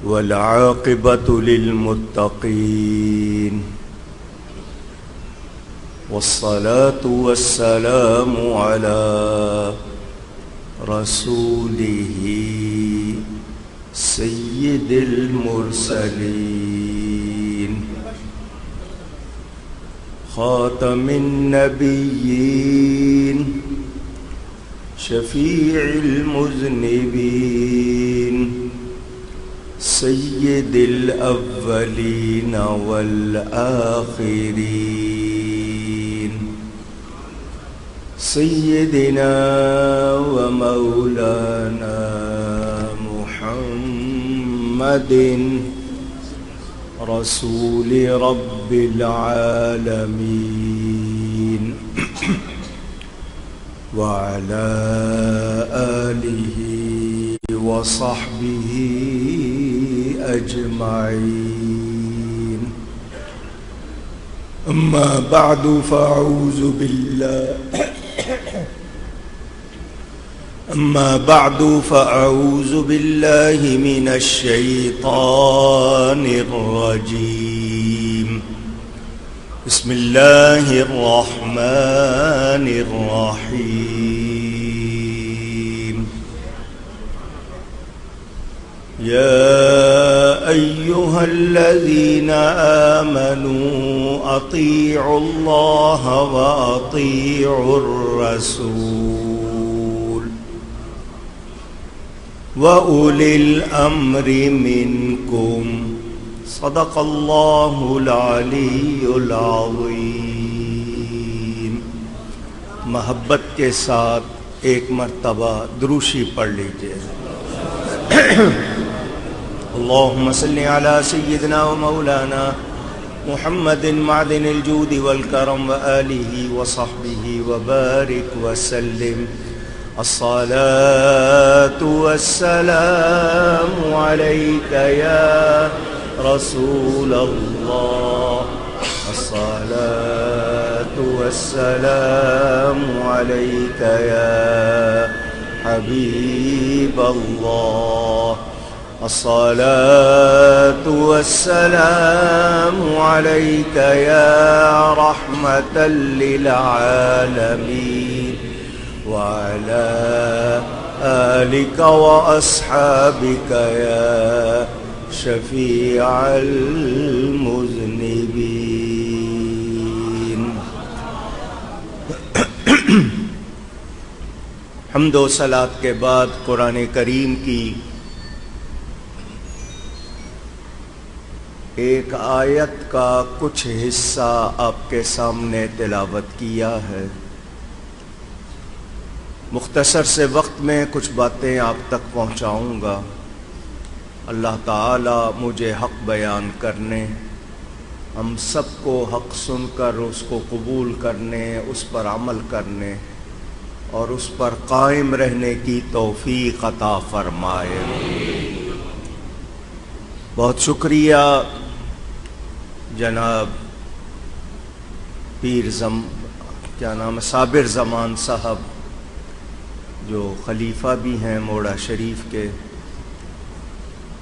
والعاقبة للمتقين والصلاة والسلام على رسوله سيد المرسلين خاتم النبيين شفيع المذنبين سيد الأولين والآخرين سيدنا ومولانا محمد رسول رب العالمين وعلى آله وصحبه أجمعين. أما بعد فأعوذ بالله من الشيطان الرجيم. بسم الله الرحمن الرحيم. يا أيها الذين آمنوا أطيعوا الله وأطيعوا الرسول وأولي الأمر منكم. صدق اللہ العلی العظیم. محبت کے ساتھ ایک مرتبہ دروشی پڑھ لیجئے. اللہم صلی علی سیدنا و مولانا محمد معدن الجود والکرم وآلہ وصحبہ وبارک وسلم. الصلاة والسلام عليك يا رسول الله. الصلاة والسلام عليك يا حبيب الله. الصلاة والسلام عليك يا رحمة للعالمين وعلى آلك وأصحابك يا شفيع المذنبين. حمد و صلات کے بعد قرآن کریم کی ایک آیت کا کچھ حصہ آپ کے سامنے تلاوت کیا ہے. مختصر سے وقت میں کچھ باتیں آپ تک پہنچاؤں گا. اللہ تعالی مجھے حق بیان کرنے، ہم سب کو حق سن کر اس کو قبول کرنے، اس پر عمل کرنے اور اس پر قائم رہنے کی توفیق عطا فرمائے. بہت شکریہ جناب صابر زمان صاحب جو خلیفہ بھی ہیں موڑا شریف کے،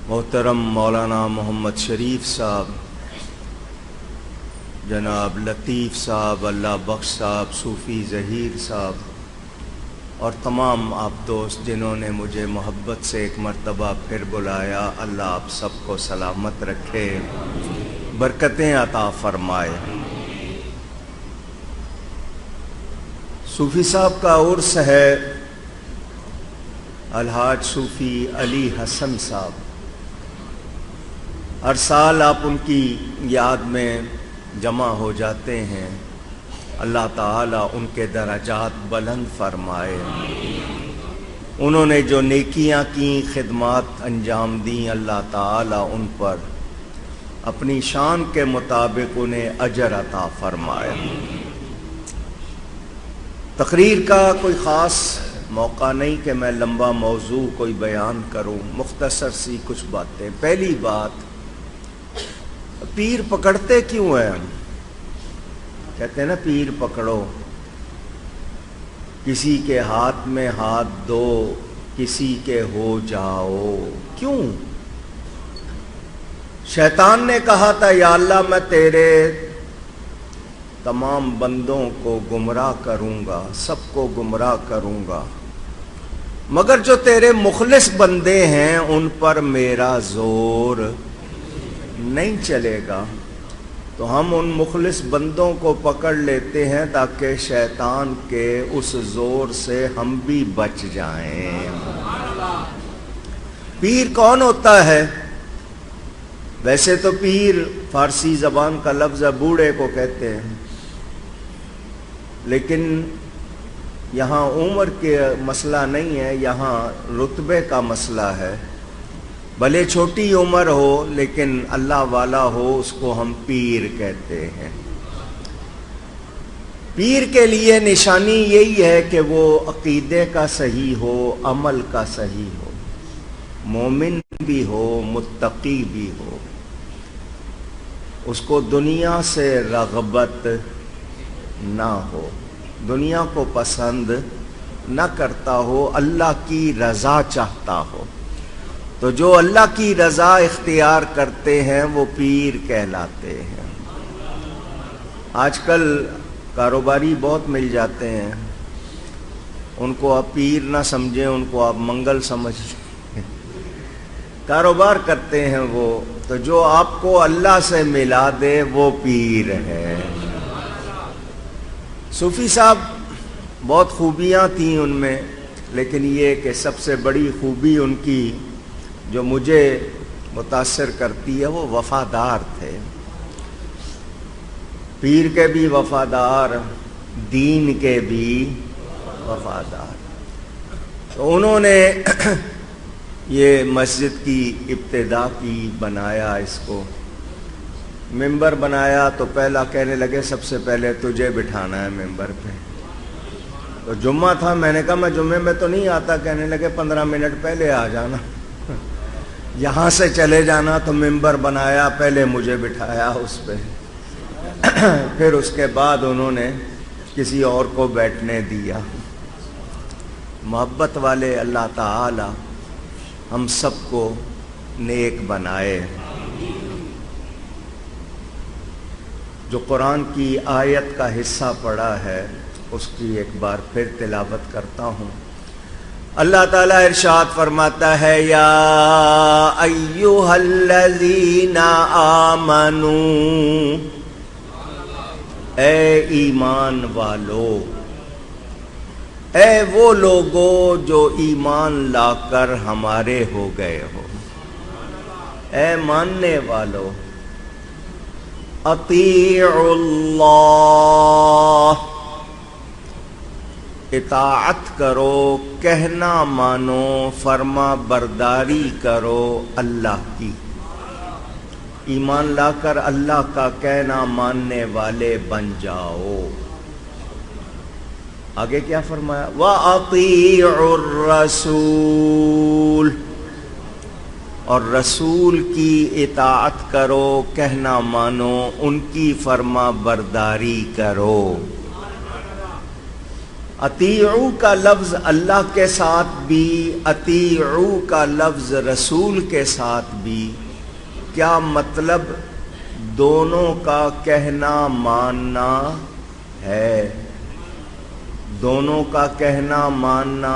محترم مولانا محمد شریف صاحب، جناب لطیف صاحب، اللہ بخش صاحب، صوفی ظہیر صاحب اور تمام آپ دوست جنہوں نے مجھے محبت سے ایک مرتبہ پھر بلایا. اللہ آپ سب کو سلامت رکھے، برکتیں عطا فرمائے. صوفی صاحب کا عرس ہے، الحاج صوفی علی حسن صاحب. ہر سال آپ ان کی یاد میں جمع ہو جاتے ہیں. اللہ تعالیٰ ان کے درجات بلند فرمائے. انہوں نے جو نیکیاں کی، خدمات انجام دیں، اللہ تعالیٰ ان پر اپنی شان کے مطابق انہیں اجر عطا فرمائے. تقریر کا کوئی خاص موقع نہیں کہ میں لمبا موضوع کوئی بیان کروں، مختصر سی کچھ باتیں. پہلی بات، پیر پکڑتے کیوں ہیں ہم؟ کہتے ہیں نا پیر پکڑو، کسی کے ہاتھ میں ہاتھ دو، کسی کے ہو جاؤ. کیوں؟ شیطان نے کہا تھا یا اللہ میں تیرے تمام بندوں کو گمراہ کروں گا، سب کو گمراہ کروں گا، مگر جو تیرے مخلص بندے ہیں ان پر میرا زور نہیں چلے گا۔ تو ہم ان مخلص بندوں کو پکڑ لیتے ہیں تاکہ شیطان کے اس زور سے ہم بھی بچ جائیں۔ پیر کون ہوتا ہے؟ ویسے تو پیر فارسی زبان کا لفظ ہے، بوڑھے کو کہتے ہیں، لیکن یہاں عمر کے مسئلہ نہیں ہے، یہاں رتبے کا مسئلہ ہے۔ بھلے چھوٹی عمر ہو لیکن اللہ والا ہو، اس کو ہم پیر کہتے ہیں۔ پیر کے لیے نشانی یہی ہے کہ وہ عقیدے کا صحیح ہو، عمل کا صحیح ہو، مومن بھی ہو، متقی بھی ہو، اس کو دنیا سے رغبت نہ ہو، دنیا کو پسند نہ کرتا ہو، اللہ کی رضا چاہتا ہو۔ تو جو اللہ کی رضا اختیار کرتے ہیں وہ پیر کہلاتے ہیں۔ آج کل کاروباری بہت مل جاتے ہیں، ان کو آپ پیر نہ سمجھیں، ان کو آپ منگل سمجھیں، کاروبار کرتے ہیں وہ، تو جو آپ کو اللہ سے ملا دے وہ پیر ہے۔ صوفی صاحب بہت خوبیاں تھیں ان میں، لیکن یہ کہ سب سے بڑی خوبی ان کی جو مجھے متاثر کرتی ہے وہ وفادار تھے۔ پیر کے بھی وفادار، دین کے بھی وفادار۔ تو انہوں نے یہ مسجد کی ابتدا کی، بنایا اس کو، ممبر بنایا تو پہلا کہنے لگے سب سے پہلے تجھے بٹھانا ہے ممبر پہ۔ تو جمعہ تھا، میں نے کہا میں جمعے میں تو نہیں آتا، کہنے لگے 15 منٹ پہلے آ جانا، یہاں سے چلے جانا۔ تو ممبر بنایا، پہلے مجھے بٹھایا اس پہ، پھر اس کے بعد انہوں نے کسی اور کو بیٹھنے دیا۔ محبت والے اللہ تعالی ہم سب کو نیک بنائے۔ جو قرآن کی آیت کا حصہ پڑھا ہے اس کی ایک بار پھر تلاوت کرتا ہوں۔ اللہ تعالیٰ ارشاد فرماتا ہے یا ایھا الذین آمنوا، اے ایمان والو، اے وہ لوگو جو ایمان لا کر ہمارے ہو گئے ہو، اے ماننے والو، اطیعوا اللہ، اطاعت کرو، کہنا مانو، فرما برداری کرو اللہ کی، ایمان لا کر اللہ کا کہنا ماننے والے بن جاؤ۔ آگے کیا فرمایا؟ وَأَطِيعُوا الرَّسُولَ، اور رسول کی اطاعت کرو، کہنا مانو، ان کی فرما برداری کرو۔ اطیعو کا لفظ اللہ کے ساتھ بھی، اطیعو کا لفظ رسول کے ساتھ بھی، کیا مطلب؟ دونوں کا کہنا ماننا ہے، دونوں کا کہنا ماننا۔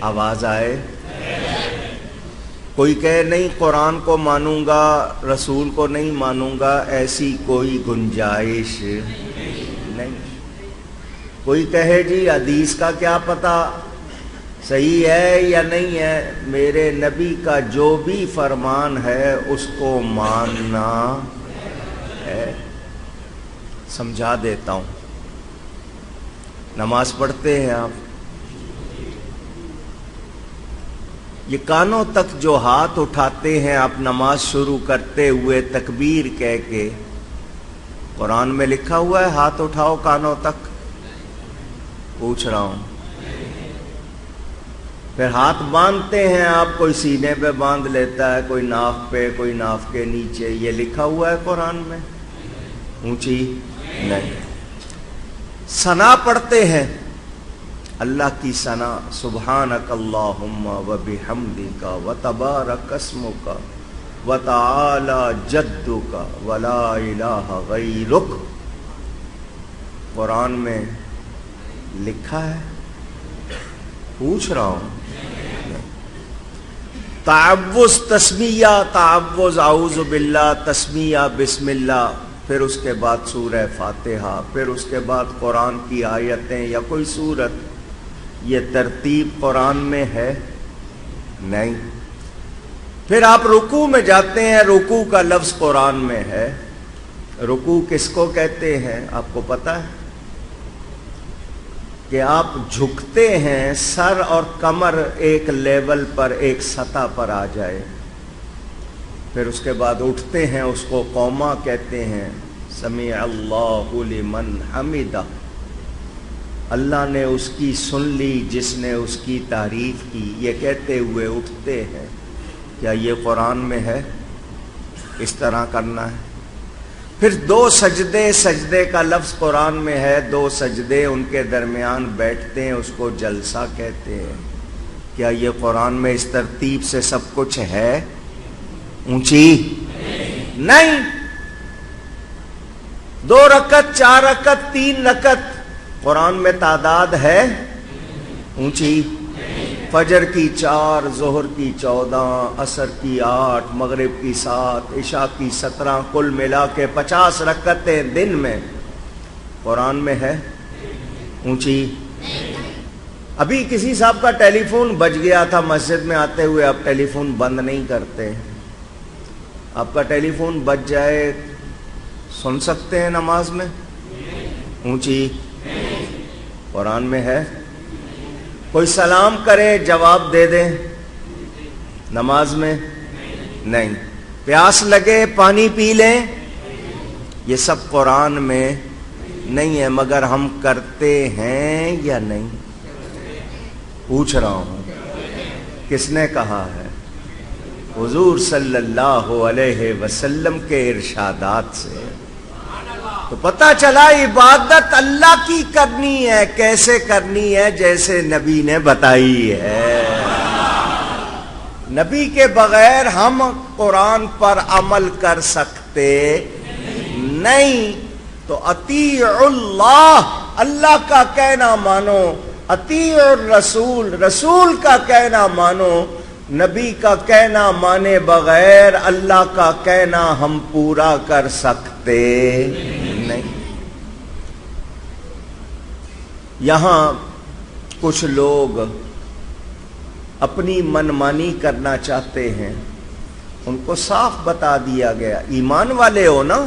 آواز آئے؟ کوئی کہے نہیں قرآن کو مانوں گا رسول کو نہیں مانوں گا، ایسی کوئی گنجائش نہیں۔ کوئی کہے جی حدیث کا کیا پتہ صحیح ہے یا نہیں ہے، میرے نبی کا جو بھی فرمان ہے اس کو ماننا ہے۔ سمجھا دیتا ہوں، نماز پڑھتے ہیں آپ، یہ کانوں تک جو ہاتھ اٹھاتے ہیں آپ نماز شروع کرتے ہوئے تکبیر کہہ کے، قرآن میں لکھا ہوا ہے ہاتھ اٹھاؤ کانوں تک؟ پوچھ رہا ہوں۔ پھر ہاتھ باندھتے ہیں آپ، کوئی سینے پہ باندھ لیتا ہے، کوئی ناف پہ، کوئی ناف کے نیچے، یہ لکھا ہوا ہے قرآن میں؟ اونچی نہیں۔ ثنا پڑھتے ہیں اللہ کی ثنا، سبحانک اللہم و بحمدک و تبارک اسمک وتعالی جدک ولا الہ غیرک، قرآن میں لکھا ہے؟ پوچھ رہا ہوں۔ تعوذ تسمیہ، تعوذ اعوذ باللہ، تسمیہ بسم اللہ، پھر اس کے بعد سورہ فاتحہ، پھر اس کے بعد قرآن کی آیتیں یا کوئی سورت، یہ ترتیب قرآن میں ہے نہیں۔ پھر آپ رکوع میں جاتے ہیں، رکوع کا لفظ قرآن میں ہے۔ رکوع کس کو کہتے ہیں آپ کو پتہ ہے؟ کہ آپ جھکتے ہیں، سر اور کمر ایک لیول پر، ایک سطح پر آ جائے، پھر اس کے بعد اٹھتے ہیں، اس کو قوما کہتے ہیں۔ سمیع اللہ لمن حمدہ، اللہ نے اس کی سن لی جس نے اس کی تعریف کی، یہ کہتے ہوئے اٹھتے ہیں۔ کیا یہ قرآن میں ہے؟ اس طرح کرنا ہے۔ پھر دو سجدے، سجدے کا لفظ قرآن میں ہے، دو سجدے، ان کے درمیان بیٹھتے ہیں، اس کو جلسہ کہتے ہیں۔ کیا یہ قرآن میں اس ترتیب سے سب کچھ ہے؟ اونچی نہیں۔ 2 رکعت، 4 رکعت، 3 رکعت، قرآن میں تعداد ہے؟ اونچی۔ فجر کی 4، ظہر کی 14، عصر کی 8، مغرب کی 7، عشاء کی 17، کل ملا کے 50 رکعتیں دن میں، قرآن میں ہے؟ اونچی۔ ابھی کسی صاحب کا ٹیلی فون بج گیا تھا مسجد میں آتے ہوئے، آپ ٹیلی فون بند نہیں کرتے، آپ کا ٹیلی فون بج جائے سن سکتے ہیں نماز میں؟ اونچی۔ قرآن میں ہے؟ کوئی سلام کرے جواب دے دیں نماز میں؟ نہیں۔ پیاس لگے پانی پی لیں، یہ سب قرآن میں نہیں ہے، مگر ہم کرتے ہیں یا نہیں؟ پوچھ رہا ہوں۔ کس نے کہا ہے؟ حضور صلی اللہ علیہ وسلم کے ارشادات سے تو پتہ چلا عبادت اللہ کی کرنی ہے۔ کیسے کرنی ہے؟ جیسے نبی نے بتائی ہے۔ نبی کے بغیر ہم قرآن پر عمل کر سکتے نہیں۔ تو اطیع اللہ، اللہ کا کہنا مانو، اطیع الرسول، رسول کا کہنا مانو۔ نبی کا کہنا مانے بغیر اللہ کا کہنا ہم پورا کر سکتے نہیں۔ یہاں کچھ لوگ اپنی منمانی کرنا چاہتے ہیں، ان کو صاف بتا دیا گیا، ایمان والے ہو نا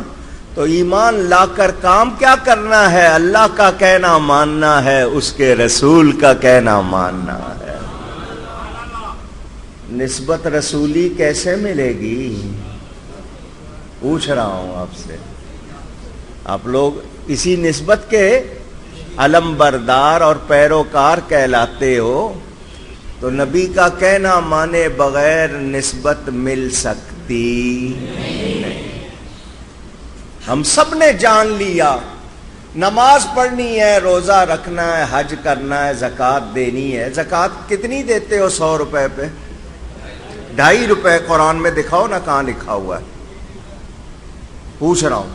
تو ایمان لا کر کام کیا کرنا ہے؟ اللہ کا کہنا ماننا ہے، اس کے رسول کا کہنا ماننا ہے۔ نسبت رسولی کیسے ملے گی؟ پوچھ رہا ہوں آپ سے۔ آپ لوگ اسی نسبت کے علم بردار اور پیروکار کہلاتے ہو، تو نبی کا کہنا مانے بغیر نسبت مل سکتی نہیں۔ ہم سب نے جان لیا نماز پڑھنی ہے، روزہ رکھنا ہے، حج کرنا ہے، زکوٰۃ دینی ہے۔ زکوٰۃ کتنی دیتے ہو؟ 100 روپے پہ 2.5 روپے قرآن میں دکھاؤ نا کہاں لکھا ہوا ہے؟ پوچھ رہا ہوں۔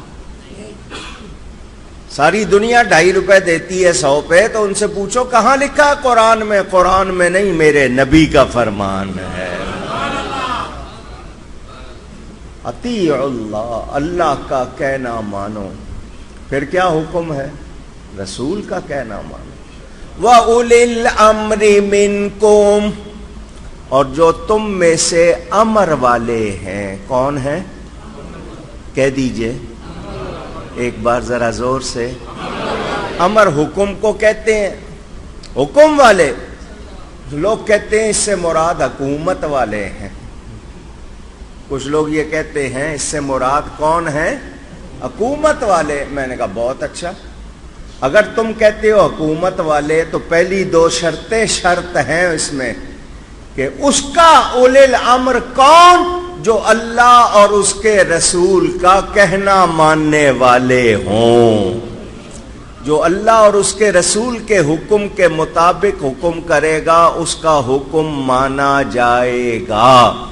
ساری دنیا 2.5 روپے دیتی ہے 100 پہ، تو ان سے پوچھو کہاں لکھا ہے قرآن میں؟ قرآن میں نہیں، میرے نبی کا فرمان ہے۔ اطیع اللہ، اللہ کا کہنا مانو۔ پھر کیا حکم ہے؟ رسول کا کہنا مانو۔ وَأُولِي الْأَمْرِ مِنْكُمْ، اور جو تم میں سے امر والے ہیں، کون ہیں؟ کہہ دیجئے ایک بار ذرا زور سے۔ امر حکم کو کہتے ہیں، حکم والے۔ لوگ کہتے ہیں اس سے مراد حکومت والے ہیں، کچھ لوگ یہ کہتے ہیں اس سے مراد کون ہیں؟ حکومت والے۔ میں نے کہا بہت اچھا، اگر تم کہتے ہو حکومت والے تو پہلی 2 شرطیں شرط ہیں اس میں کہ اس کا اولی الامر کون؟ جو اللہ اور اس کے رسول کا کہنا ماننے والے ہوں۔ جو اللہ اور اس کے رسول کے حکم کے مطابق حکم کرے گا، اس کا حکم مانا جائے گا۔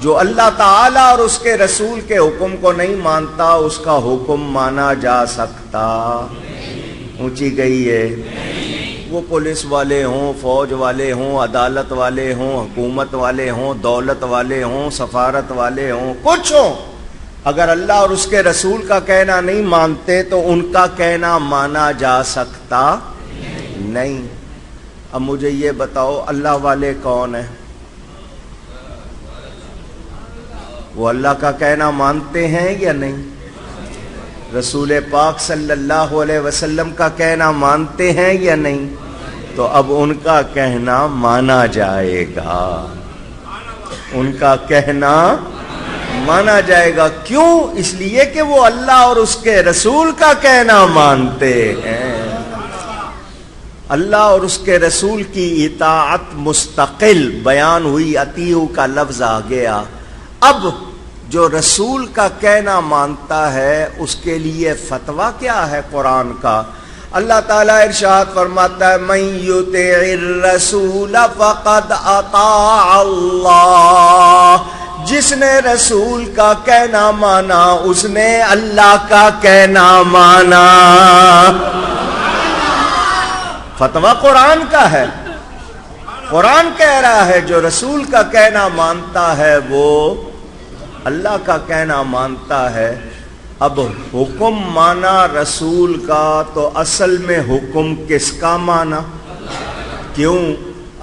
جو اللہ تعالی اور اس کے رسول کے حکم کو نہیں مانتا اس کا حکم مانا جا سکتا؟ اونچی گئی ہے۔ وہ پولیس والے ہوں، فوج والے ہوں، عدالت والے ہوں، حکومت والے ہوں، دولت والے ہوں، سفارت والے ہوں، کچھ ہوں، اگر اللہ اور اس کے رسول کا کہنا نہیں مانتے تو ان کا کہنا مانا جا سکتا نہیں۔ اب مجھے یہ بتاؤ اللہ والے کون ہیں؟ وہ اللہ کا کہنا مانتے ہیں یا نہیں؟ رسول پاک صلی اللہ علیہ وسلم کا کہنا مانتے ہیں یا نہیں؟ تو اب ان کا کہنا مانا جائے گا، ان کا کہنا مانا جائے گا۔ کیوں؟ اس لیے کہ وہ اللہ اور اس کے رسول کا کہنا مانتے ہیں۔ اللہ اور اس کے رسول کی اطاعت مستقل بیان ہوئی، اطیعوا کا لفظ آ گیا۔ اب جو رسول کا کہنا مانتا ہے اس کے لیے فتویٰ کیا ہے قرآن کا؟ اللہ تعالیٰ ارشاد فرماتا ہے من یطع الرسول فقد اطاع اللہ، جس نے رسول کا کہنا مانا اس نے اللہ کا کہنا مانا۔ فتویٰ قرآن کا ہے، قرآن کہہ رہا ہے جو رسول کا کہنا مانتا ہے وہ اللہ کا کہنا مانتا ہے۔ اب حکم مانا رسول کا تو اصل میں حکم کس کا مانا؟ کیوں؟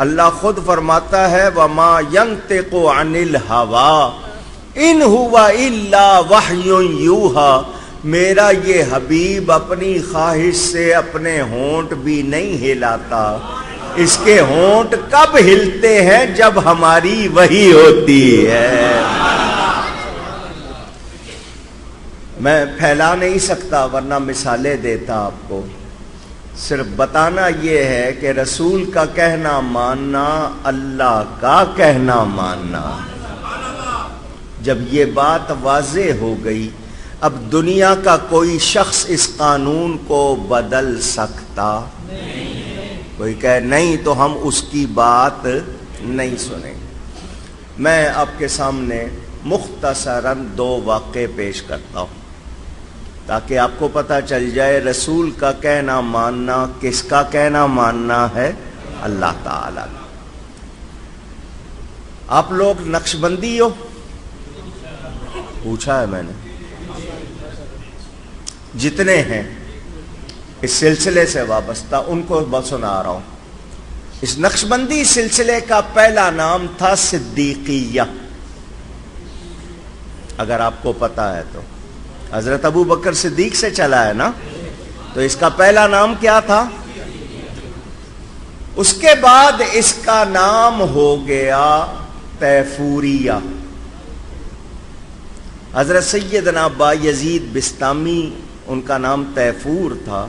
اللہ خود فرماتا ہے وَمَا يَنطِقُ عَنِ الْهَوَىٰ إِنْ هُوَ إِلَّا وَحْيٌ يُوحَىٰ، میرا یہ حبیب اپنی خواہش سے اپنے ہونٹ بھی نہیں ہلاتا، اس کے ہونٹ کب ہلتے ہیں؟ جب ہماری وحی ہوتی ہے۔ میں پھیلا نہیں سکتا ورنہ مثالیں دیتا آپ کو، صرف بتانا یہ ہے کہ رسول کا کہنا ماننا اللہ کا کہنا ماننا۔ جب یہ بات واضح ہو گئی اب دنیا کا کوئی شخص اس قانون کو بدل سکتا؟ کوئی کہے نہیں تو ہم اس کی بات نہیں سنیں۔ میں آپ کے سامنے مختصراً 2 واقعے پیش کرتا ہوں تاکہ آپ کو پتہ چل جائے رسول کا کہنا ماننا کس کا کہنا ماننا ہے؟ اللہ تعالی۔ آپ لوگ نقشبندی ہو؟ پوچھا ہے میں نے۔ جتنے ہیں اس سلسلے سے وابستہ ان کو بس سنا رہا ہوں۔ اس نقشبندی سلسلے کا پہلا نام تھا صدیقیہ، اگر آپ کو پتا ہے تو حضرت ابو بکر صدیق سے چلا ہے نا، تو اس کا پہلا نام کیا تھا؟ اس کے بعد اس کا نام ہو گیا تیفوریہ۔ حضرت سیدنا بایزید بسطامی ان کا نام تیفور تھا،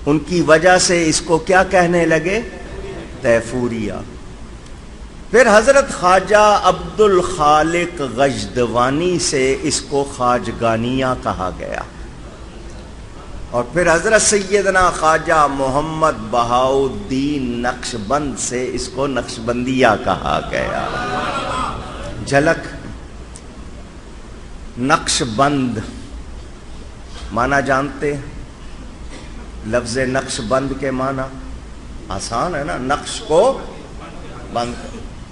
ان کی وجہ سے اس کو کیا کہنے لگے؟ تیفوریہ۔ پھر حضرت خواجہ عبد الخالق غجدوانی سے اس کو خواجگانیہ کہا گیا، اور پھر حضرت سیدنا خواجہ محمد بہاؤالدین نقشبند سے اس کو نقشبندیہ کہا گیا۔ جھلک، نقشبند معنی جانتے ہیں؟ لفظ نقشبند کے معنی آسان ہے نا، نقش کو بند۔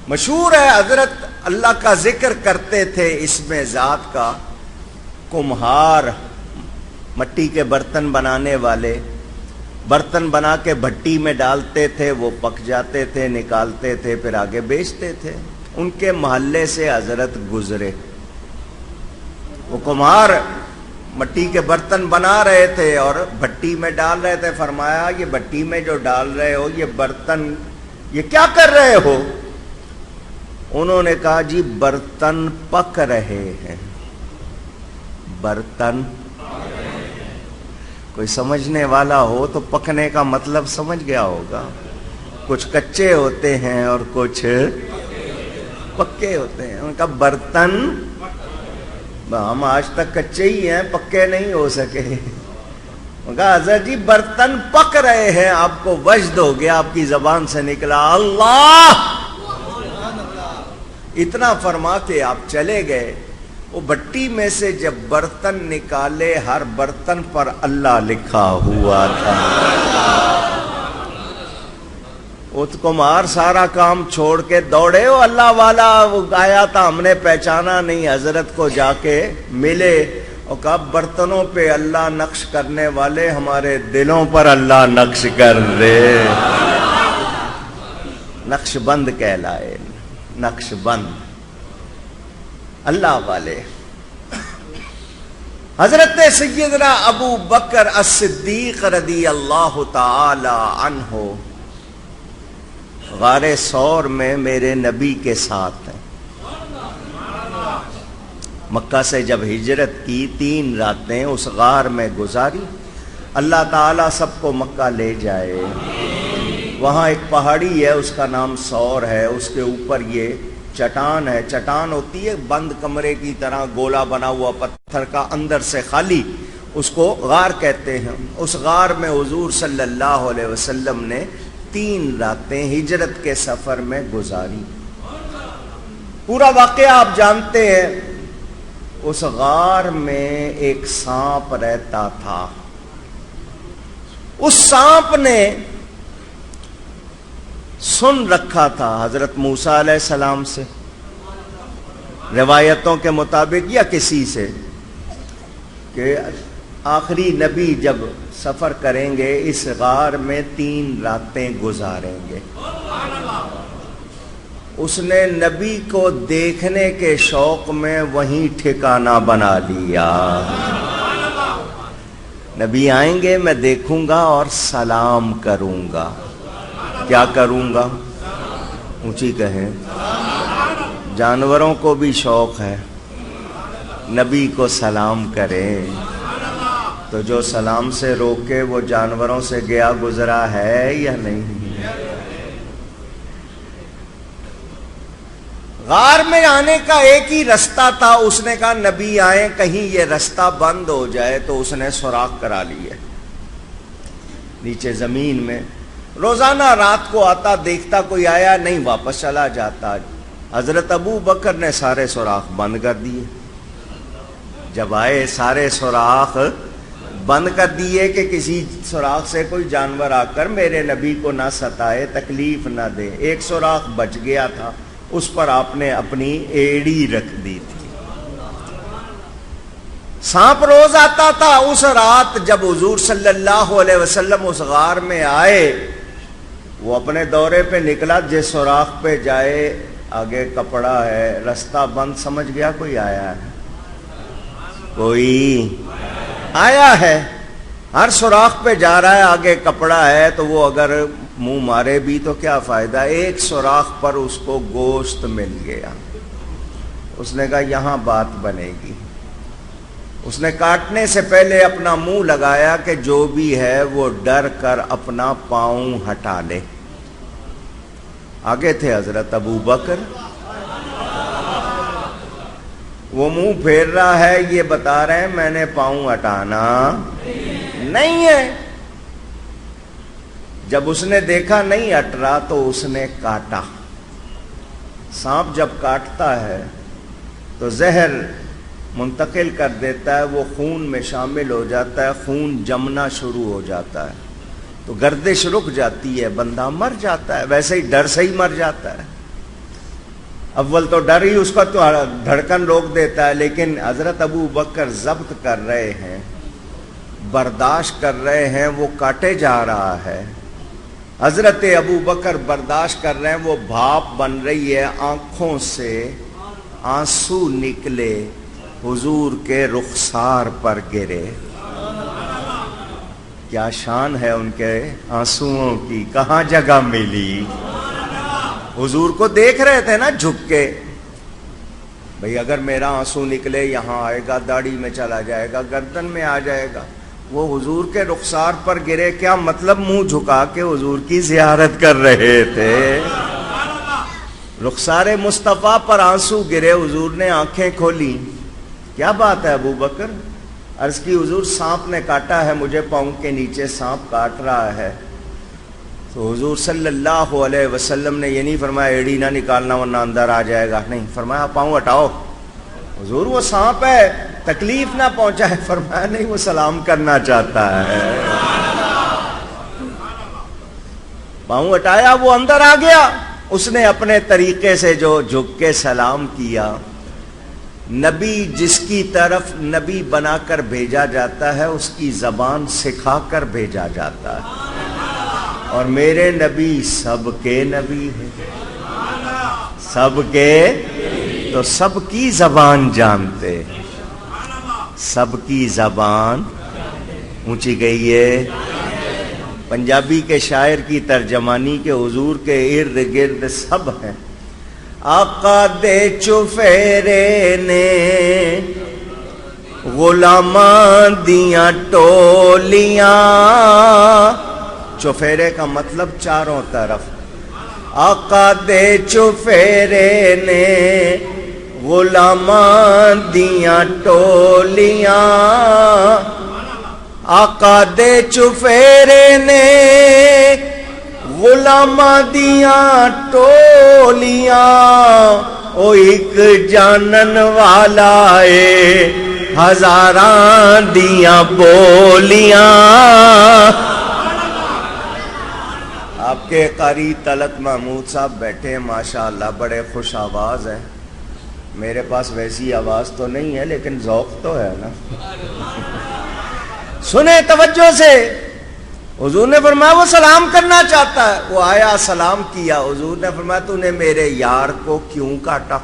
مشہور ہے حضرت اللہ کا ذکر کرتے تھے اس میں ذات کا، کمہار مٹی کے برتن بنانے والے برتن بنا کے بھٹی میں ڈالتے تھے، وہ پک جاتے تھے، نکالتے تھے، پھر آگے بیچتے تھے۔ ان کے محلے سے حضرت گزرے، وہ کمہار مٹی کے برتن بنا رہے تھے اور بھٹی میں ڈال رہے تھے۔ فرمایا یہ بھٹی میں جو ڈال رہے ہو یہ برتن یہ کیا کر رہے ہو؟ انہوں نے کہا جی برتن پک رہے ہیں۔ برتن، کوئی سمجھنے والا ہو تو پکنے کا مطلب سمجھ گیا ہوگا۔ کچھ کچے ہوتے ہیں اور کچھ پکے ہوتے ہیں۔ ان کا برتن، ہم آج تک کچے ہی ہیں، پکے نہیں ہو سکے۔ ان کا حضرت جی برتن پک رہے ہیں، آپ کو وجد ہو گیا، آپ کی زبان سے نکلا اللہ، اتنا فرما کے آپ چلے گئے. وہ بٹی میں سے جب برتن نکالے ہر برتن پر اللہ لکھا ہوا تھا. ات کمار سارا کام چھوڑ کے دوڑے. وہ اللہ والا وہ آیا تھا, ہم نے پہچانا نہیں, حضرت کو جا کے ملے اور کہا برتنوں پہ اللہ نقش کرنے والے ہمارے دلوں پر اللہ نقش کر دے. نقش بند کہلائے, نقش بند اللہ والے. حضرت سیدنا ابو بکر الصدیق رضی اللہ تعالی عنہ غار ثور میں میرے نبی کے ساتھ ہیں. مکہ سے جب ہجرت کی 3 راتیں اس غار میں گزاری. اللہ تعالیٰ سب کو مکہ لے جائے. وہاں ایک پہاڑی ہے, اس کا نام ثور ہے. اس کے اوپر یہ چٹان ہے. چٹان ہوتی ہے بند کمرے کی طرح, گولا بنا ہوا پتھر کا, اندر سے خالی, اس کو غار کہتے ہیں. اس غار میں حضور صلی اللہ علیہ وسلم نے 3 راتیں ہجرت کے سفر میں گزاری. پورا واقعہ آپ جانتے ہیں. اس غار میں ایک سانپ رہتا تھا. اس سانپ نے سن رکھا تھا حضرت موسیٰ علیہ السلام سے, روایتوں کے مطابق یا کسی سے, کہ آخری نبی جب سفر کریں گے اس غار میں 3 راتیں گزاریں گے. اس نے نبی کو دیکھنے کے شوق میں وہیں ٹھکانہ بنا لیا. نبی آئیں گے, میں دیکھوں گا اور سلام کروں گا. کیا کروں گا؟ اونچی کہیں. جانوروں کو بھی شوق ہے نبی کو سلام کریں, تو جو سلام سے روکے وہ جانوروں سے گیا گزرا ہے یا نہیں؟ غار میں آنے کا ایک ہی رستہ تھا. اس نے کہا نبی آئیں, کہیں یہ رستہ بند ہو جائے. تو اس نے سوراخ کرا لی ہے نیچے زمین میں. روزانہ رات کو آتا, دیکھتا کوئی آیا نہیں, واپس چلا جاتا. حضرت ابو بکر نے سارے سوراخ بند کر دیے. جب آئے سارے سوراخ بند کر دیے کہ کسی سوراخ سے کوئی جانور آ کر میرے نبی کو نہ ستائے, تکلیف نہ دے. ایک سوراخ بچ گیا تھا, اس پر آپ نے اپنی ایڑی رکھ دی تھی. سانپ روز آتا تھا. اس رات جب حضور صلی اللہ علیہ وسلم اس غار میں آئے, وہ اپنے دورے پہ نکلا. جس سوراخ پہ جائے آگے کپڑا ہے, رستہ بند, سمجھ گیا کوئی آیا ہے, کوئی آیا ہے. ہر سوراخ پہ جا رہا ہے, آگے کپڑا ہے, تو وہ اگر منہ مارے بھی تو کیا فائدہ. ایک سوراخ پر اس کو گوشت مل گیا. اس نے کہا یہاں بات بنے گی. اس نے کاٹنے سے پہلے اپنا منہ لگایا کہ جو بھی ہے وہ ڈر کر اپنا پاؤں ہٹا لے. آگے تھے حضرت ابو بکر. وہ منہ پھیر رہا ہے, یہ بتا رہے ہیں میں نے پاؤں ہٹانا نہیں ہے. جب اس نے دیکھا نہیں ہٹ رہا تو اس نے کاٹا. سانپ جب کاٹتا ہے تو زہر منتقل کر دیتا ہے, وہ خون میں شامل ہو جاتا ہے, خون جمنا شروع ہو جاتا ہے, تو گردش رک جاتی ہے, بندہ مر جاتا ہے. ویسے ہی ڈر سے ہی مر جاتا ہے. اول تو ڈر ہی اس کا تو دھڑکن روک دیتا ہے, لیکن حضرت ابو بکر ضبط کر رہے ہیں, برداشت کر رہے ہیں, وہ کاٹے جا رہا ہے. حضرت ابو بکر برداشت کر رہے ہیں, وہ بھاپ بن رہی ہے, آنکھوں سے آنسو نکلے, حضور کے رخسار پر گرے. کیا شان ہے ان کے آنسوؤں کی, کہاں جگہ ملی. حضور کو دیکھ رہے تھے نا جھک کے, بھئی اگر میرا آنسو نکلے یہاں آئے گا, داڑھی میں چلا جائے گا, گردن میں آ جائے گا. وہ حضور کے رخسار پر گرے, کیا مطلب منہ جھکا کے حضور کی زیارت کر رہے تھے. رخسار مصطفیٰ پر آنسو گرے, حضور نے آنکھیں کھولی. کیا بات ہے ابو بکر؟ عرض کی حضور سانپ نے کاٹا ہے مجھے, پاؤں کے نیچے سانپ کاٹ رہا ہے. تو حضور صلی اللہ علیہ وسلم نے یہ نہیں فرمایا ایڑی نہ نکالنا ورنہ اندر آ جائے گا، نہیں، فرمایا پاؤں ہٹاؤ، حضور وہ سانپ ہے تکلیف نہ پہنچائے، فرمایا نہیں وہ سلام کرنا چاہتا ہے، پاؤں ہٹایا، وہ اندر آ گیا، اس نے اپنے طریقے سے جو جھک کے سلام کیا۔ نبی جس کی طرف نبی بنا کر بھیجا جاتا ہے اس کی زبان سکھا کر بھیجا جاتا ہے، اور میرے نبی سب کے نبی ہیں، سب کے، تو سب کی زبان جانتے، سب کی زبان اونچی گئی ہے۔ پنجابی کے شاعر کی ترجمانی کے حضور کے ارد گرد سب ہیں۔ آقا دے چفیرے نے غلاماں دیاں ٹولیاں، چفیرے کا مطلب چاروں طرف، آقا دے چفیرے نے غلاماں دیاں ٹولیاں، آقا دے چفیرے نے غلاماں دیاں ٹولیاں، او ایک جانن والا اے ہزاراں دیاں بولیاں۔ آپ کے قاری طلعت محمود صاحب بیٹھے ہیں، ماشاءاللہ بڑے خوش آواز ہیں، میرے پاس ویسی آواز تو نہیں ہے لیکن ذوق تو ہے نا۔ سنیں توجہ سے، حضور نے فرمایا وہ سلام کرنا چاہتا ہے، وہ آیا سلام کیا، حضور نے فرمایا تو نے میرے یار کو کیوں کاٹا؟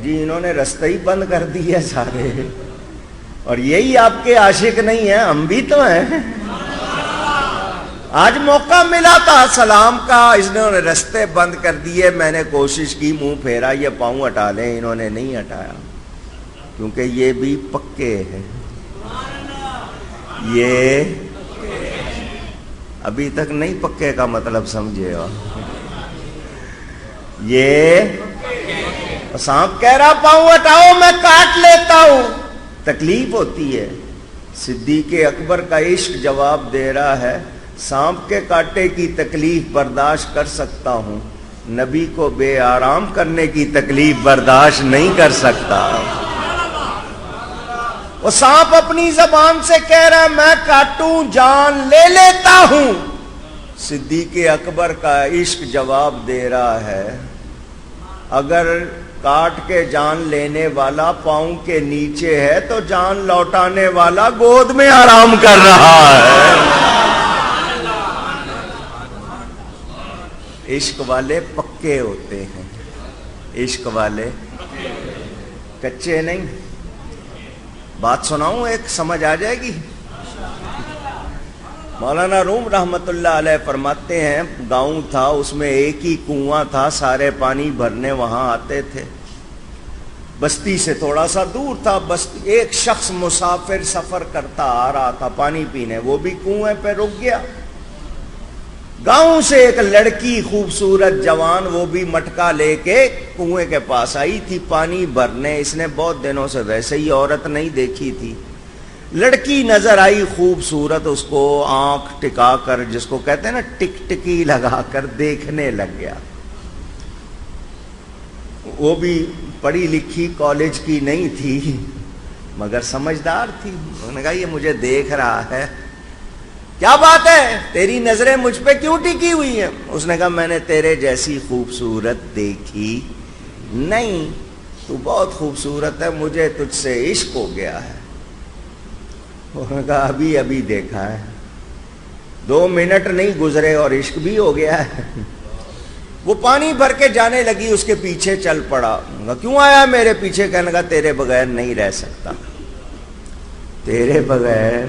جی انہوں نے رستہ ہی بند کر دی ہے سارے، اور یہی آپ کے عاشق نہیں ہیں، ہم بھی تو ہیں۔ آج موقع ملا تھا سلام کا، اس نے رستے بند کر دیے، میں نے کوشش کی منہ پھیرا یہ پاؤں ہٹا لیں، انہوں نے نہیں ہٹایا، کیونکہ یہ بھی پکے ہیں، یہ ابھی تک نہیں پکے کا مطلب سمجھے ہو، یہ سانپ کہہ رہا پاؤں ہٹاؤ میں کاٹ لیتا ہوں، تکلیف ہوتی ہے۔ صدیق اکبر کا عشق جواب دے رہا ہے سانپ کے کاٹے کی تکلیف برداشت کر سکتا ہوں، نبی کو بے آرام کرنے کی تکلیف برداشت نہیں کر سکتا۔ وہ سانپ اپنی زبان سے کہہ رہا ہے میں کاٹوں جان لے لیتا ہوں، صدیق اکبر کا عشق جواب دے رہا ہے اگر کاٹ کے جان لینے والا پاؤں کے نیچے ہے تو جان لوٹانے والا گود میں آرام کر رہا ہے۔ عشق والے پکے ہوتے ہیں، عشق والے کچے نہیں۔ بات سناؤں ایک سمجھ آ جائے گی۔ مولانا روم رحمت اللہ علیہ فرماتے ہیں گاؤں تھا، اس میں ایک ہی کنواں تھا، سارے پانی بھرنے وہاں آتے تھے، بستی سے تھوڑا سا دور تھا، بستی ایک شخص مسافر سفر کرتا آ رہا تھا پانی پینے، وہ بھی کنویں پہ رک گیا۔ گاؤں سے ایک لڑکی خوبصورت جوان وہ بھی مٹکا لے کے کنویں کے پاس آئی تھی پانی بھرنے، اس نے بہت دنوں سے ویسے ہی عورت نہیں دیکھی تھی، لڑکی نظر آئی خوبصورت، اس کو آنکھ ٹکا کر، جس کو کہتے ہیں نا ٹک ٹکی لگا کر دیکھنے لگ گیا۔ وہ بھی پڑھی لکھی کالج کی نہیں تھی مگر سمجھدار تھی، انہوں نے کہا یہ مجھے دیکھ رہا ہے، کیا بات ہے تیری نظریں مجھ پہ کیوں ٹکی ہوئی ہیں؟ اس نے کہا میں نے تیرے جیسی خوبصورت دیکھی نہیں، تو بہت خوبصورت ہے، مجھے تجھ سے عشق ہو گیا ہے۔ انہوں نے کہا ابھی ابھی دیکھا ہے، 2 منٹ نہیں گزرے اور عشق بھی ہو گیا ہے۔ وہ پانی بھر کے جانے لگی، اس کے پیچھے چل پڑا، کیوں آیا میرے پیچھے؟ کہنے لگا تیرے بغیر نہیں رہ سکتا، تیرے بغیر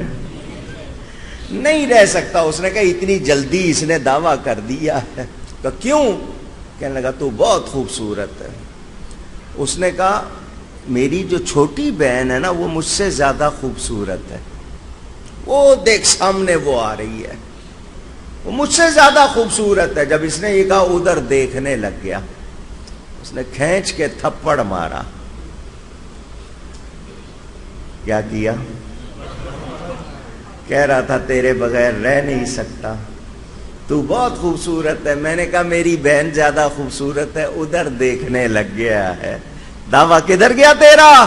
نہیں رہ سکتا۔ اس نے کہا اتنی جلدی اس نے دعویٰ کر دیا ہے؟ کہ کیوں؟ کہنے لگا تو بہت خوبصورت ہے۔ اس نے کہا میری جو چھوٹی بہن ہے نا وہ مجھ سے زیادہ خوبصورت ہے، وہ دیکھ سامنے وہ آ رہی ہے، وہ مجھ سے زیادہ خوبصورت ہے۔ جب اس نے یہ کہا ادھر دیکھنے لگ گیا، اس نے کھینچ کے تھپڑ مارا۔ کیا کیا؟ کہہ رہا تھا تیرے بغیر رہ نہیں سکتا، تو بہت خوبصورت ہے۔ میں نے کہا میری بہن زیادہ خوبصورت ہے، ادھر دیکھنے لگ گیا ہے۔ دعویٰ کدھر گیا تیرا؟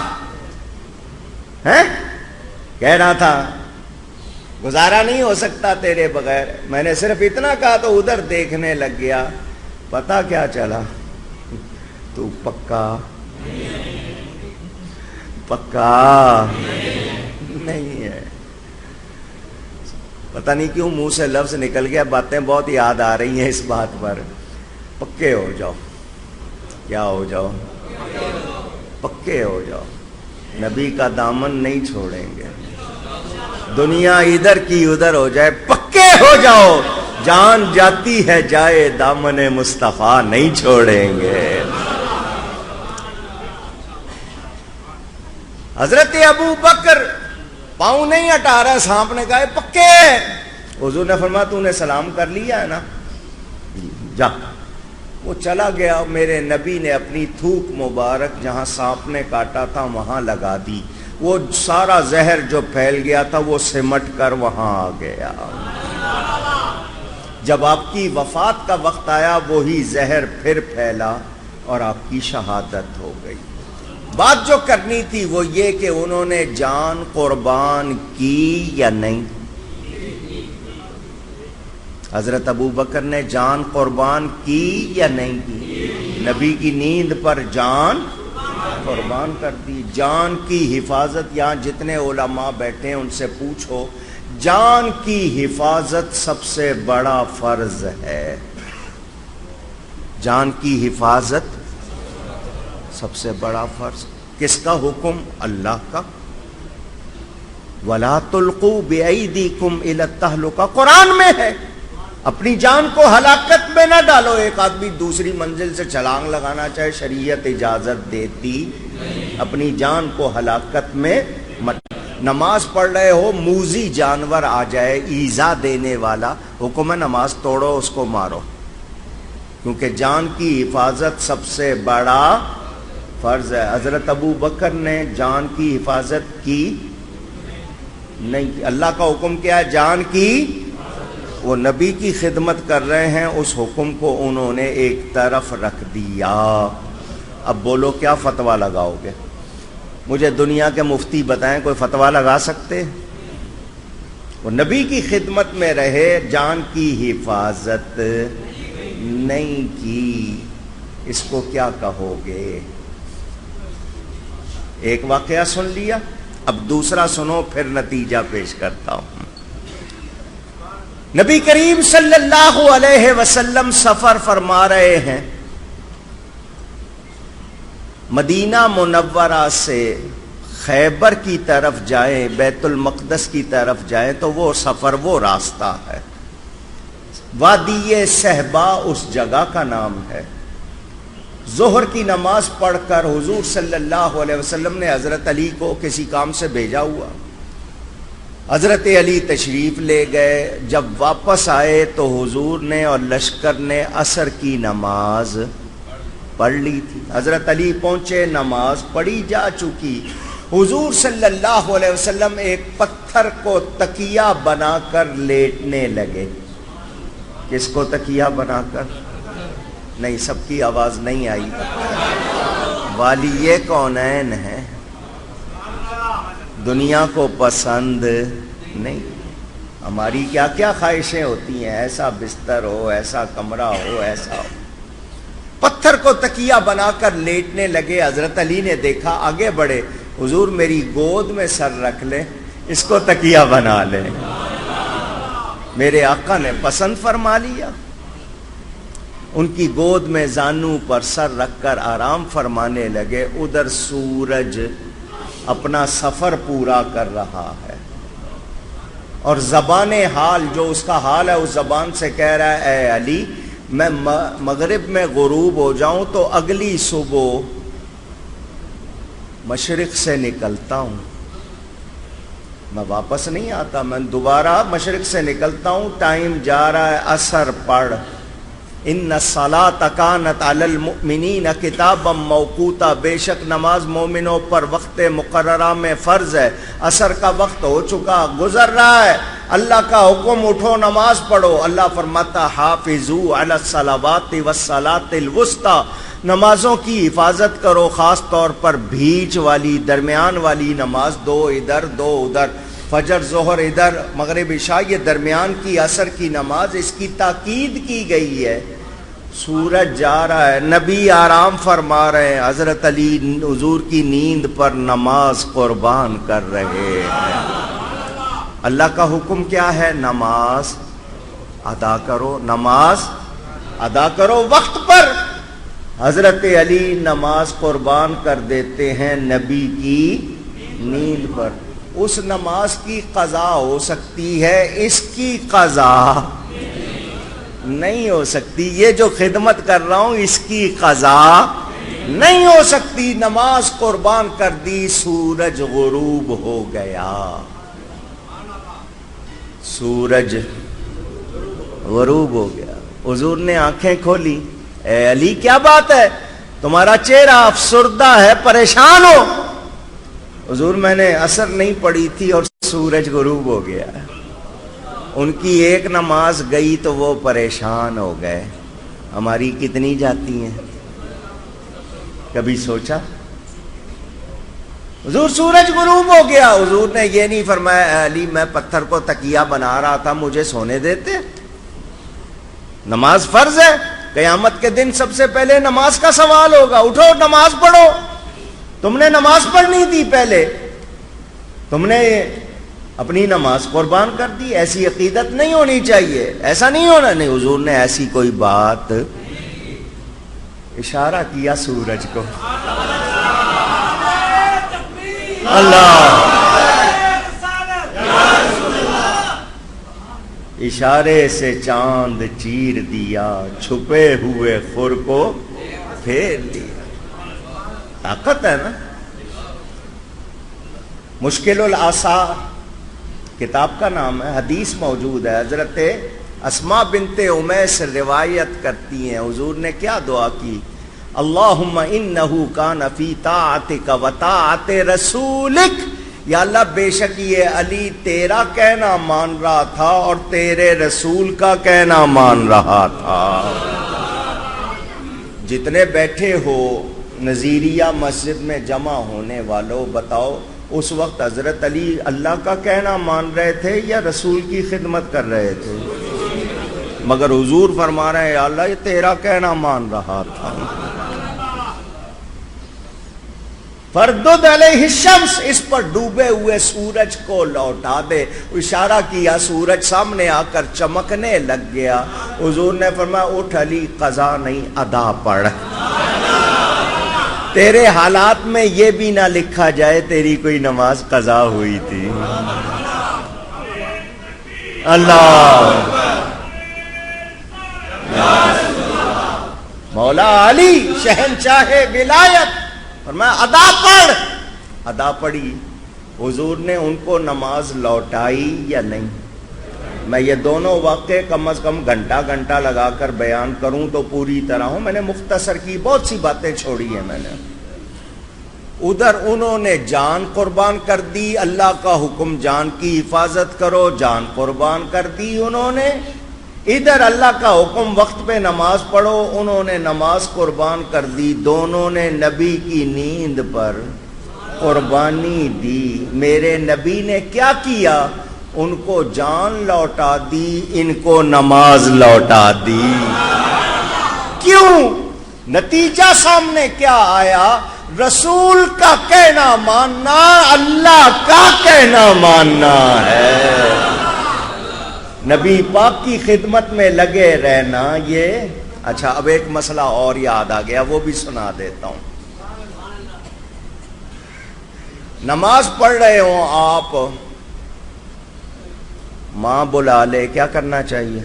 کہہ رہا تھا گزارا نہیں ہو سکتا تیرے بغیر، میں نے صرف اتنا کہا تو ادھر دیکھنے لگ گیا۔ پتا کیا چلا؟ تو پکا نہیں ہے۔ پتہ نہیں کیوں منہ سے لفظ نکل گیا، باتیں بہت یاد آ رہی ہیں اس بات پر۔ پکے ہو جاؤ۔ کیا ہو جاؤ؟ پکے ہو جاؤ، نبی کا دامن نہیں چھوڑیں گے، دنیا ادھر کی ادھر ہو جائے، پکے ہو جاؤ، جان جاتی ہے جائے دامن مصطفیٰ نہیں چھوڑیں گے۔ حضرت ابو بکر پاؤں نہیں ہٹا رہا، سانپ نے کہا پکے۔ حضور نے فرمایا تو نے سلام کر لیا ہے نا، جا۔ وہ چلا گیا، میرے نبی نے اپنی تھوک مبارک جہاں سانپ نے کاٹا تھا وہاں لگا دی، وہ سارا زہر جو پھیل گیا تھا وہ سمٹ کر وہاں آ گیا۔ جب آپ کی وفات کا وقت آیا وہی زہر پھر پھیلا اور آپ کی شہادت ہو گئی۔ بات جو کرنی تھی وہ یہ کہ انہوں نے جان قربان کی یا نہیں؟ حضرت ابو بکر نے جان قربان کی یا نہیں کی؟ نبی کی نیند پر جان قربان کر دی۔ جان کی حفاظت، یہاں جتنے علماء بیٹھے ہیں ان سے پوچھو، جان کی حفاظت سب سے بڑا فرض ہے۔ جان کی حفاظت سب سے بڑا فرض، کس کا حکم؟ اللہ کا۔ وَلَا تُلْقُوا بِأَيْدِيكُمْ إِلَى التَّهْلُكَةِ، قرآن میں ہے، اپنی جان کو ہلاکت میں نہ ڈالو۔ ایک آدمی دوسری منزل سے چھلانگ لگانا چاہے شریعت اجازت دیتی، اپنی جان کو ہلاکت میں مت۔ نماز پڑھ رہے ہو، موذی جانور آ جائے ایذا دینے والا، حکم ہے نماز توڑو، اس کو مارو، کیونکہ جان کی حفاظت سب سے بڑا فرض ہے۔ حضرت ابو بکر نے جان کی حفاظت کی نہیں کی۔ اللہ کا حکم کیا ہے؟ جان کی۔ وہ نبی کی خدمت کر رہے ہیں، اس حکم کو انہوں نے ایک طرف رکھ دیا۔ اب بولو کیا فتویٰ لگاؤ گے؟ مجھے دنیا کے مفتی بتائیں کوئی فتویٰ لگا سکتے؟ وہ نبی کی خدمت میں رہے، جان کی حفاظت نہیں کی، اس کو کیا کہو گے؟ ایک واقعہ سن لیا، اب دوسرا سنو، پھر نتیجہ پیش کرتا ہوں۔ نبی کریم صلی اللہ علیہ وسلم سفر فرما رہے ہیں، مدینہ منورہ سے خیبر کی طرف جائیں، بیت المقدس کی طرف جائیں تو وہ سفر، وہ راستہ ہے۔ وادی صہبا اس جگہ کا نام ہے۔ ظہر کی نماز پڑھ کر حضور صلی اللہ علیہ وسلم نے حضرت علی کو کسی کام سے بھیجا ہوا، حضرت علی تشریف لے گئے۔ جب واپس آئے تو حضور نے اور لشکر نے عصر کی نماز پڑھ لی تھی۔ حضرت علی پہنچے، نماز پڑھی جا چکی۔ حضور صلی اللہ علیہ وسلم ایک پتھر کو تکیہ بنا کر لیٹنے لگے۔ کس کو تکیہ بنا کر؟ نہیں، سب کی آواز نہیں آئی۔ والی کونین ہے، دنیا کو پسند نہیں۔ ہماری کیا کیا خواہشیں ہوتی ہیں، ایسا بستر ہو، ایسا کمرہ ہو، ایسا ہو۔ پتھر کو تکیہ بنا کر لیٹنے لگے۔ حضرت علی نے دیکھا، آگے بڑھے، حضور میری گود میں سر رکھ لیں، اس کو تکیہ بنا لیں۔ میرے آقا نے پسند فرما لیا، ان کی گود میں زانو پر سر رکھ کر آرام فرمانے لگے۔ ادھر سورج اپنا سفر پورا کر رہا ہے اور زبان حال، جو اس کا حال ہے اس زبان سے کہہ رہا ہے، اے علی میں مغرب میں غروب ہو جاؤں تو اگلی صبح مشرق سے نکلتا ہوں، میں واپس نہیں آتا، میں دوبارہ مشرق سے نکلتا ہوں، ٹائم جا رہا ہے، عصر پڑھ، ان الصلاۃ کانت علی المؤمنین کتابا موقوتا، بے شک نماز مومنوں پر وقت مقررہ میں فرض ہے. عصر کا وقت ہو چکا، گزر رہا ہے، اللہ کا حکم اٹھو نماز پڑھو. اللہ فرماتا حافظوا علی الصلوات والصلاۃ الوسطی، نمازوں کی حفاظت کرو، خاص طور پر بیچ والی، درمیان والی نماز، دو ادھر دو ادھر، فجر ظہر ادھر، مغرب عشاء یہ درمیان کی عصر کی نماز، اس کی تاکید کی گئی ہے. سورج جا رہا ہے، نبی آرام فرما رہے ہیں، حضرت علی حضور کی نیند پر نماز قربان کر رہے ہیں. اللہ کا حکم کیا ہے؟ نماز ادا کرو، نماز ادا کرو وقت پر. حضرت علی نماز قربان کر دیتے ہیں نبی کی نیند پر. اس نماز کی قضا ہو سکتی ہے، اس کی قضا نہیں ہو سکتی. یہ جو خدمت کر رہا ہوں اس کی قضا نہیں ہو سکتی. نماز قربان کر دی، سورج غروب ہو گیا، سورج غروب ہو گیا. حضور نے آنکھیں کھولی، اے علی کیا بات ہے، تمہارا چہرہ افسردہ ہے، پریشان ہو. حضور میں نے عصر نہیں پڑھی تھی اور سورج غروب ہو گیا. ان کی ایک نماز گئی تو وہ پریشان ہو گئے. ہماری کتنی جاتی ہیں؟ کبھی سوچا؟ حضور سورج غروب ہو گیا، حضور نے یہ نہیں فرمایا اے علی میں پتھر کو تکیہ بنا رہا تھا، مجھے سونے دیتے. نماز فرض ہے، قیامت کے دن سب سے پہلے نماز کا سوال ہوگا. اٹھو نماز پڑھو. تم نے نماز پڑھنی تھی پہلے، تم نے اپنی نماز قربان کر دی. ایسی عقیدت نہیں ہونی چاہیے، ایسا نہیں ہونا. نہیں، حضور نے ایسی کوئی بات، اشارہ کیا سورج کو. اللہ، اشارے سے چاند چیر دیا، چھپے ہوئے خور کو پھیر دیا. طاقت ہے نا. مشکل الآثار کتاب کا نام ہے، حدیث موجود ہے. حضرت اسماء بنت امیس روایت کرتی ہیں حضور نے کیا دعا کی، اللہم انہ کان فی طاعتک و طاعت رسولک. یا اللہ بے شک یہ علی تیرا کہنا مان رہا تھا اور تیرے رسول کا کہنا مان رہا تھا. جتنے بیٹھے ہو نظیریہ مسجد میں جمع ہونے والوں، بتاؤ اس وقت حضرت علی اللہ کا کہنا مان رہے تھے یا رسول کی خدمت کر رہے تھے؟ مگر حضور فرما رہے ہیں یا اللہ یہ تیرا کہنا مان رہا تھا. فردد علیہ الشمس، اس پر ڈوبے ہوئے سورج کو لوٹا دے. اشارہ کیا، سورج سامنے آ کر چمکنے لگ گیا. حضور نے فرمایا اٹھ علی، قضا نہیں ادا پڑھ. تیرے حالات میں یہ بھی نہ لکھا جائے تیری کوئی نماز قضا ہوئی تھی. اللہ، مولا علی شہنشاہ ولایت فرمایا ادا پڑھ. ادا پڑھی. حضور نے ان کو نماز لوٹائی یا نہیں؟ میں یہ دونوں واقعے کم از کم گھنٹہ گھنٹہ لگا کر بیان کروں تو پوری طرح ہوں. میں نے مختصر کی، بہت سی باتیں چھوڑی ہیں میں نے. ادھر انہوں نے جان قربان کر دی، اللہ کا حکم جان کی حفاظت کرو، جان قربان کر دی انہوں نے. ادھر اللہ کا حکم وقت پہ نماز پڑھو، انہوں نے نماز قربان کر دی. دونوں نے نبی کی نیند پر قربانی دی. میرے نبی نے کیا کیا؟ ان کو جان لوٹا دی، ان کو نماز لوٹا دی. کیوں؟ نتیجہ سامنے کیا آیا؟ رسول کا کہنا ماننا اللہ کا کہنا ماننا ہے. نبی پاک کی خدمت میں لگے رہنا. یہ اچھا، اب ایک مسئلہ اور یاد آ گیا، وہ بھی سنا دیتا ہوں. نماز پڑھ رہے ہوں آپ، ماں بلا لے، کیا کرنا چاہیے؟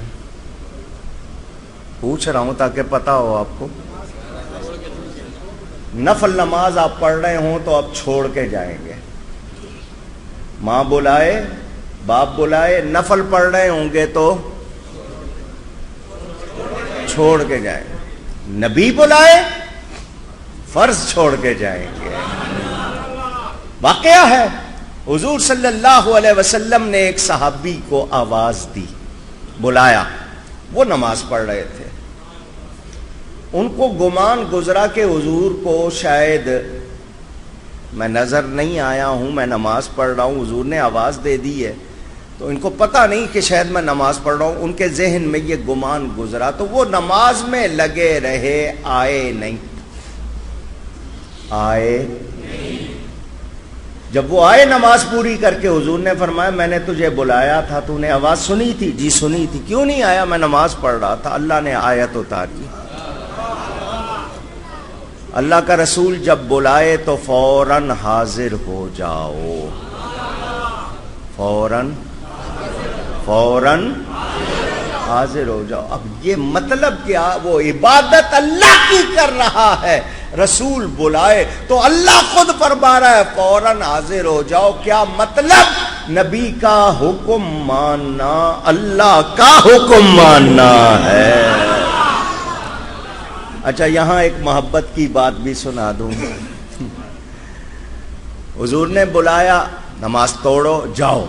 پوچھ رہا ہوں تاکہ پتا ہو آپ کو. نفل نماز آپ پڑھ رہے ہوں تو آپ چھوڑ کے جائیں گے. ماں بلائے، باپ بلائے، نفل پڑھ رہے ہوں گے تو چھوڑ کے جائیں گے. نبی بلائے فرض چھوڑ کے جائیں گے. واقعہ ہے حضور صلی اللہ علیہ وسلم نے ایک صحابی کو آواز دی, بلایا, وہ نماز پڑھ رہے تھے. ان کو گمان گزرا کہ حضور کو شاید میں نظر نہیں آیا ہوں, میں نماز پڑھ رہا ہوں, حضور نے آواز دے دی ہے, تو ان کو پتہ نہیں کہ شاید میں نماز پڑھ رہا ہوں. ان کے ذہن میں یہ گمان گزرا تو وہ نماز میں لگے رہے, آئے نہیں. جب وہ آئے نماز پوری کر کے, حضور نے فرمایا میں نے تجھے بلایا تھا, تو نے آواز سنی تھی؟ جی سنی تھی. کیوں نہیں آیا؟ میں نماز پڑھ رہا تھا. اللہ نے آیت اتاری, اللہ کا رسول جب بلائے تو فوراً حاضر ہو جاؤ. فوراً حاضر ہو جاؤ. اب یہ مطلب کیا؟ وہ عبادت اللہ کی کر رہا ہے, رسول بلائے تو اللہ خود فرما رہا ہے فوراً حاضر ہو جاؤ. کیا مطلب؟ نبی کا حکم ماننا اللہ کا حکم ماننا ہے. اچھا یہاں ایک محبت کی بات بھی سنا دوں. حضور نے بلایا, نماز توڑو جاؤ.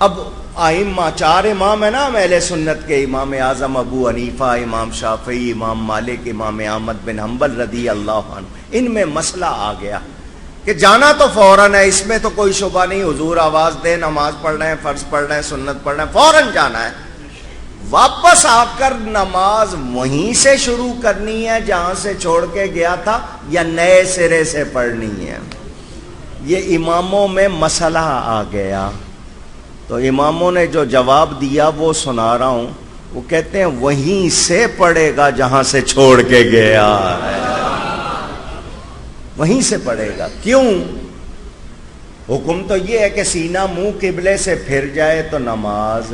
اب ائمہ, 4 امام ہیں نا اہل سنت کے, امام اعظم ابو حنیفہ, امام شافعی, امام مالک, امام احمد بن حنبل رضی اللہ عنہ, ان میں مسئلہ آ گیا کہ جانا تو فوراً ہے, اس میں تو کوئی شبہ نہیں. حضور آواز دے, نماز پڑھ رہے ہیں, فرض پڑھ رہے ہیں, سنت پڑھ رہے ہیں, فوراً جانا ہے. واپس آ کر نماز وہیں سے شروع کرنی ہے جہاں سے چھوڑ کے گیا تھا, یا نئے سرے سے پڑھنی ہے؟ یہ اماموں میں مسئلہ آ گیا. تو اماموں نے جو جواب دیا وہ سنا رہا ہوں. وہ کہتے ہیں وہیں سے پڑھے گا جہاں سے چھوڑ کے گیا ہے, وہیں سے پڑھے گا. کیوں؟ حکم تو یہ ہے کہ سینہ منہ قبلے سے پھر جائے تو نماز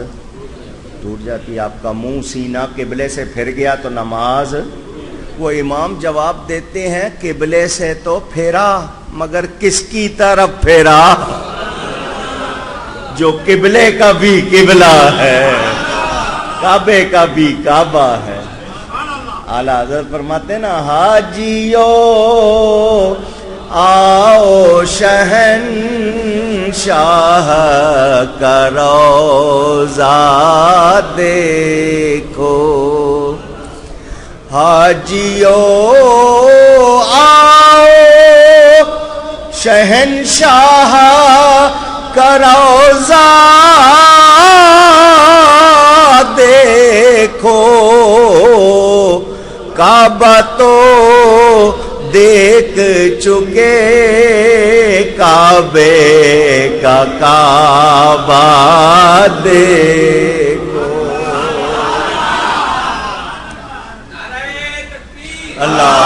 ٹوٹ جاتی ہے. آپ کا منہ سینہ قبلے سے پھر گیا تو نماز. وہ امام جواب دیتے ہیں قبلے سے تو پھیرا, مگر کس کی طرف پھیرا؟ جو قبلے کا بھی قبلہ ہے, کعبے کا بھی کعبہ ہے. اعلیٰ حضرت فرماتے نا, حاجیو آؤ شہنشاہ کا روضہ دیکھو. حاجیو آؤ شہنشاہ کا روضہ دیکھو. کعبہ تو دیکھ چکے, کعبے کا کعبہ دیکھو. اللہ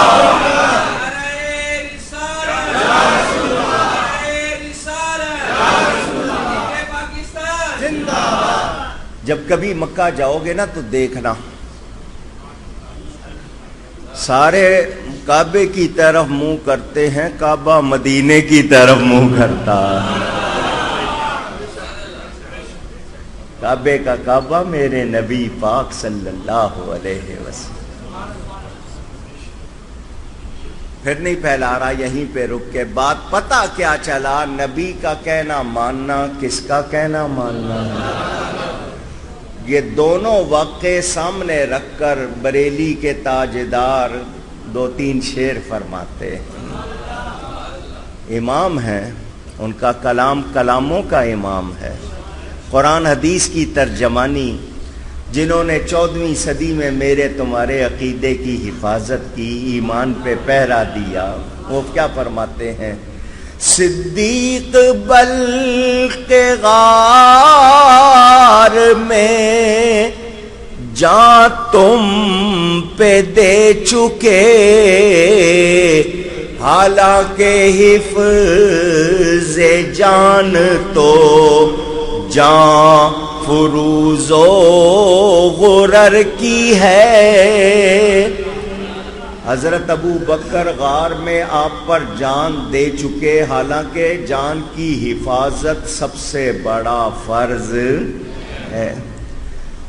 جب کبھی مکہ جاؤ گے نا تو دیکھنا, سارے کعبے کی طرف منہ کرتے ہیں, کعبہ مدینے کی طرف منہ کرتا ہے. کعبے کا کعبہ میرے نبی پاک صلی اللہ علیہ وسلم. پھر نہیں پھیلا رہا, یہیں پہ رک کے بات پتہ کیا چلا؟ نبی کا کہنا ماننا, کس کا کہنا ماننا. یہ دونوں واقعے سامنے رکھ کر بریلی کے تاجدار 2-3 شعر فرماتے ہیں. امام ہیں, ان کا کلام کلاموں کا امام ہے. قرآن حدیث کی ترجمانی, جنہوں نے 14ویں صدی میں میرے تمہارے عقیدے کی حفاظت کی, ایمان پہ پہرا دیا. وہ کیا فرماتے ہیں؟ صدیق بلق غار میں جان تم پہ دے چکے, حالانکہ حفظ جان تو جان فروز و غرر کی ہے. حضرت ابو بکر غار میں آپ پر جان دے چکے, حالانکہ جان کی حفاظت سب سے بڑا فرض ہے.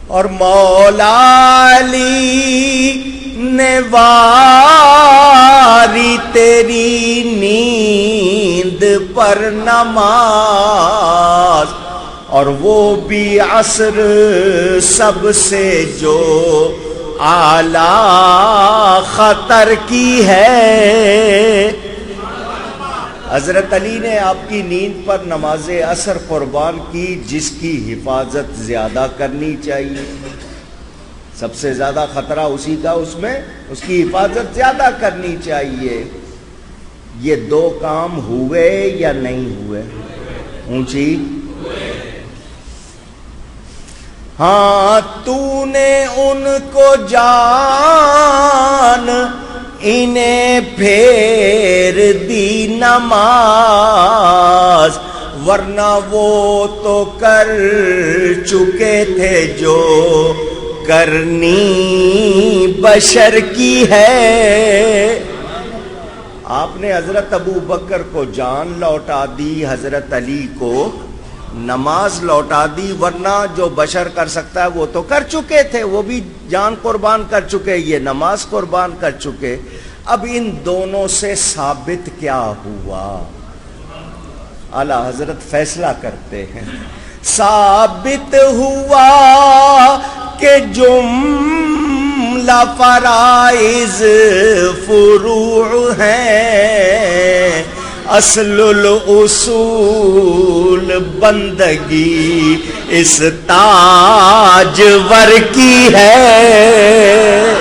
اور مولا علی نے واری تیری نیند پر نماز، اور وہ بھی عصر سب سے جو اعلیٰ خطر کی ہے۔ حضرت علی نے آپ کی نیند پر نماز عصر قربان کی، جس کی حفاظت زیادہ کرنی چاہیے، سب سے زیادہ خطرہ اسی کا، اس میں اس کی حفاظت زیادہ کرنی چاہیے۔ یہ دو کام ہوئے یا نہیں ہوئے؟ اونچی ہاں، تو نے ان کو جان انہیں پھیر دی نماز، ورنہ وہ تو کر چکے تھے جو کرنی بشر کی ہے۔ آپ نے حضرت ابو بکر کو جان لوٹا دی، حضرت علی کو نماز لوٹا دی، ورنہ جو بشر کر سکتا ہے وہ تو کر چکے تھے، وہ بھی جان قربان کر چکے، یہ نماز قربان کر چکے۔ اب ان دونوں سے ثابت کیا ہوا؟ اعلیٰ حضرت فیصلہ کرتے ہیں، ثابت ہوا کہ جملہ فرائض فروع ہیں، اصل الاصول بندگی اس تاجور کی ہے۔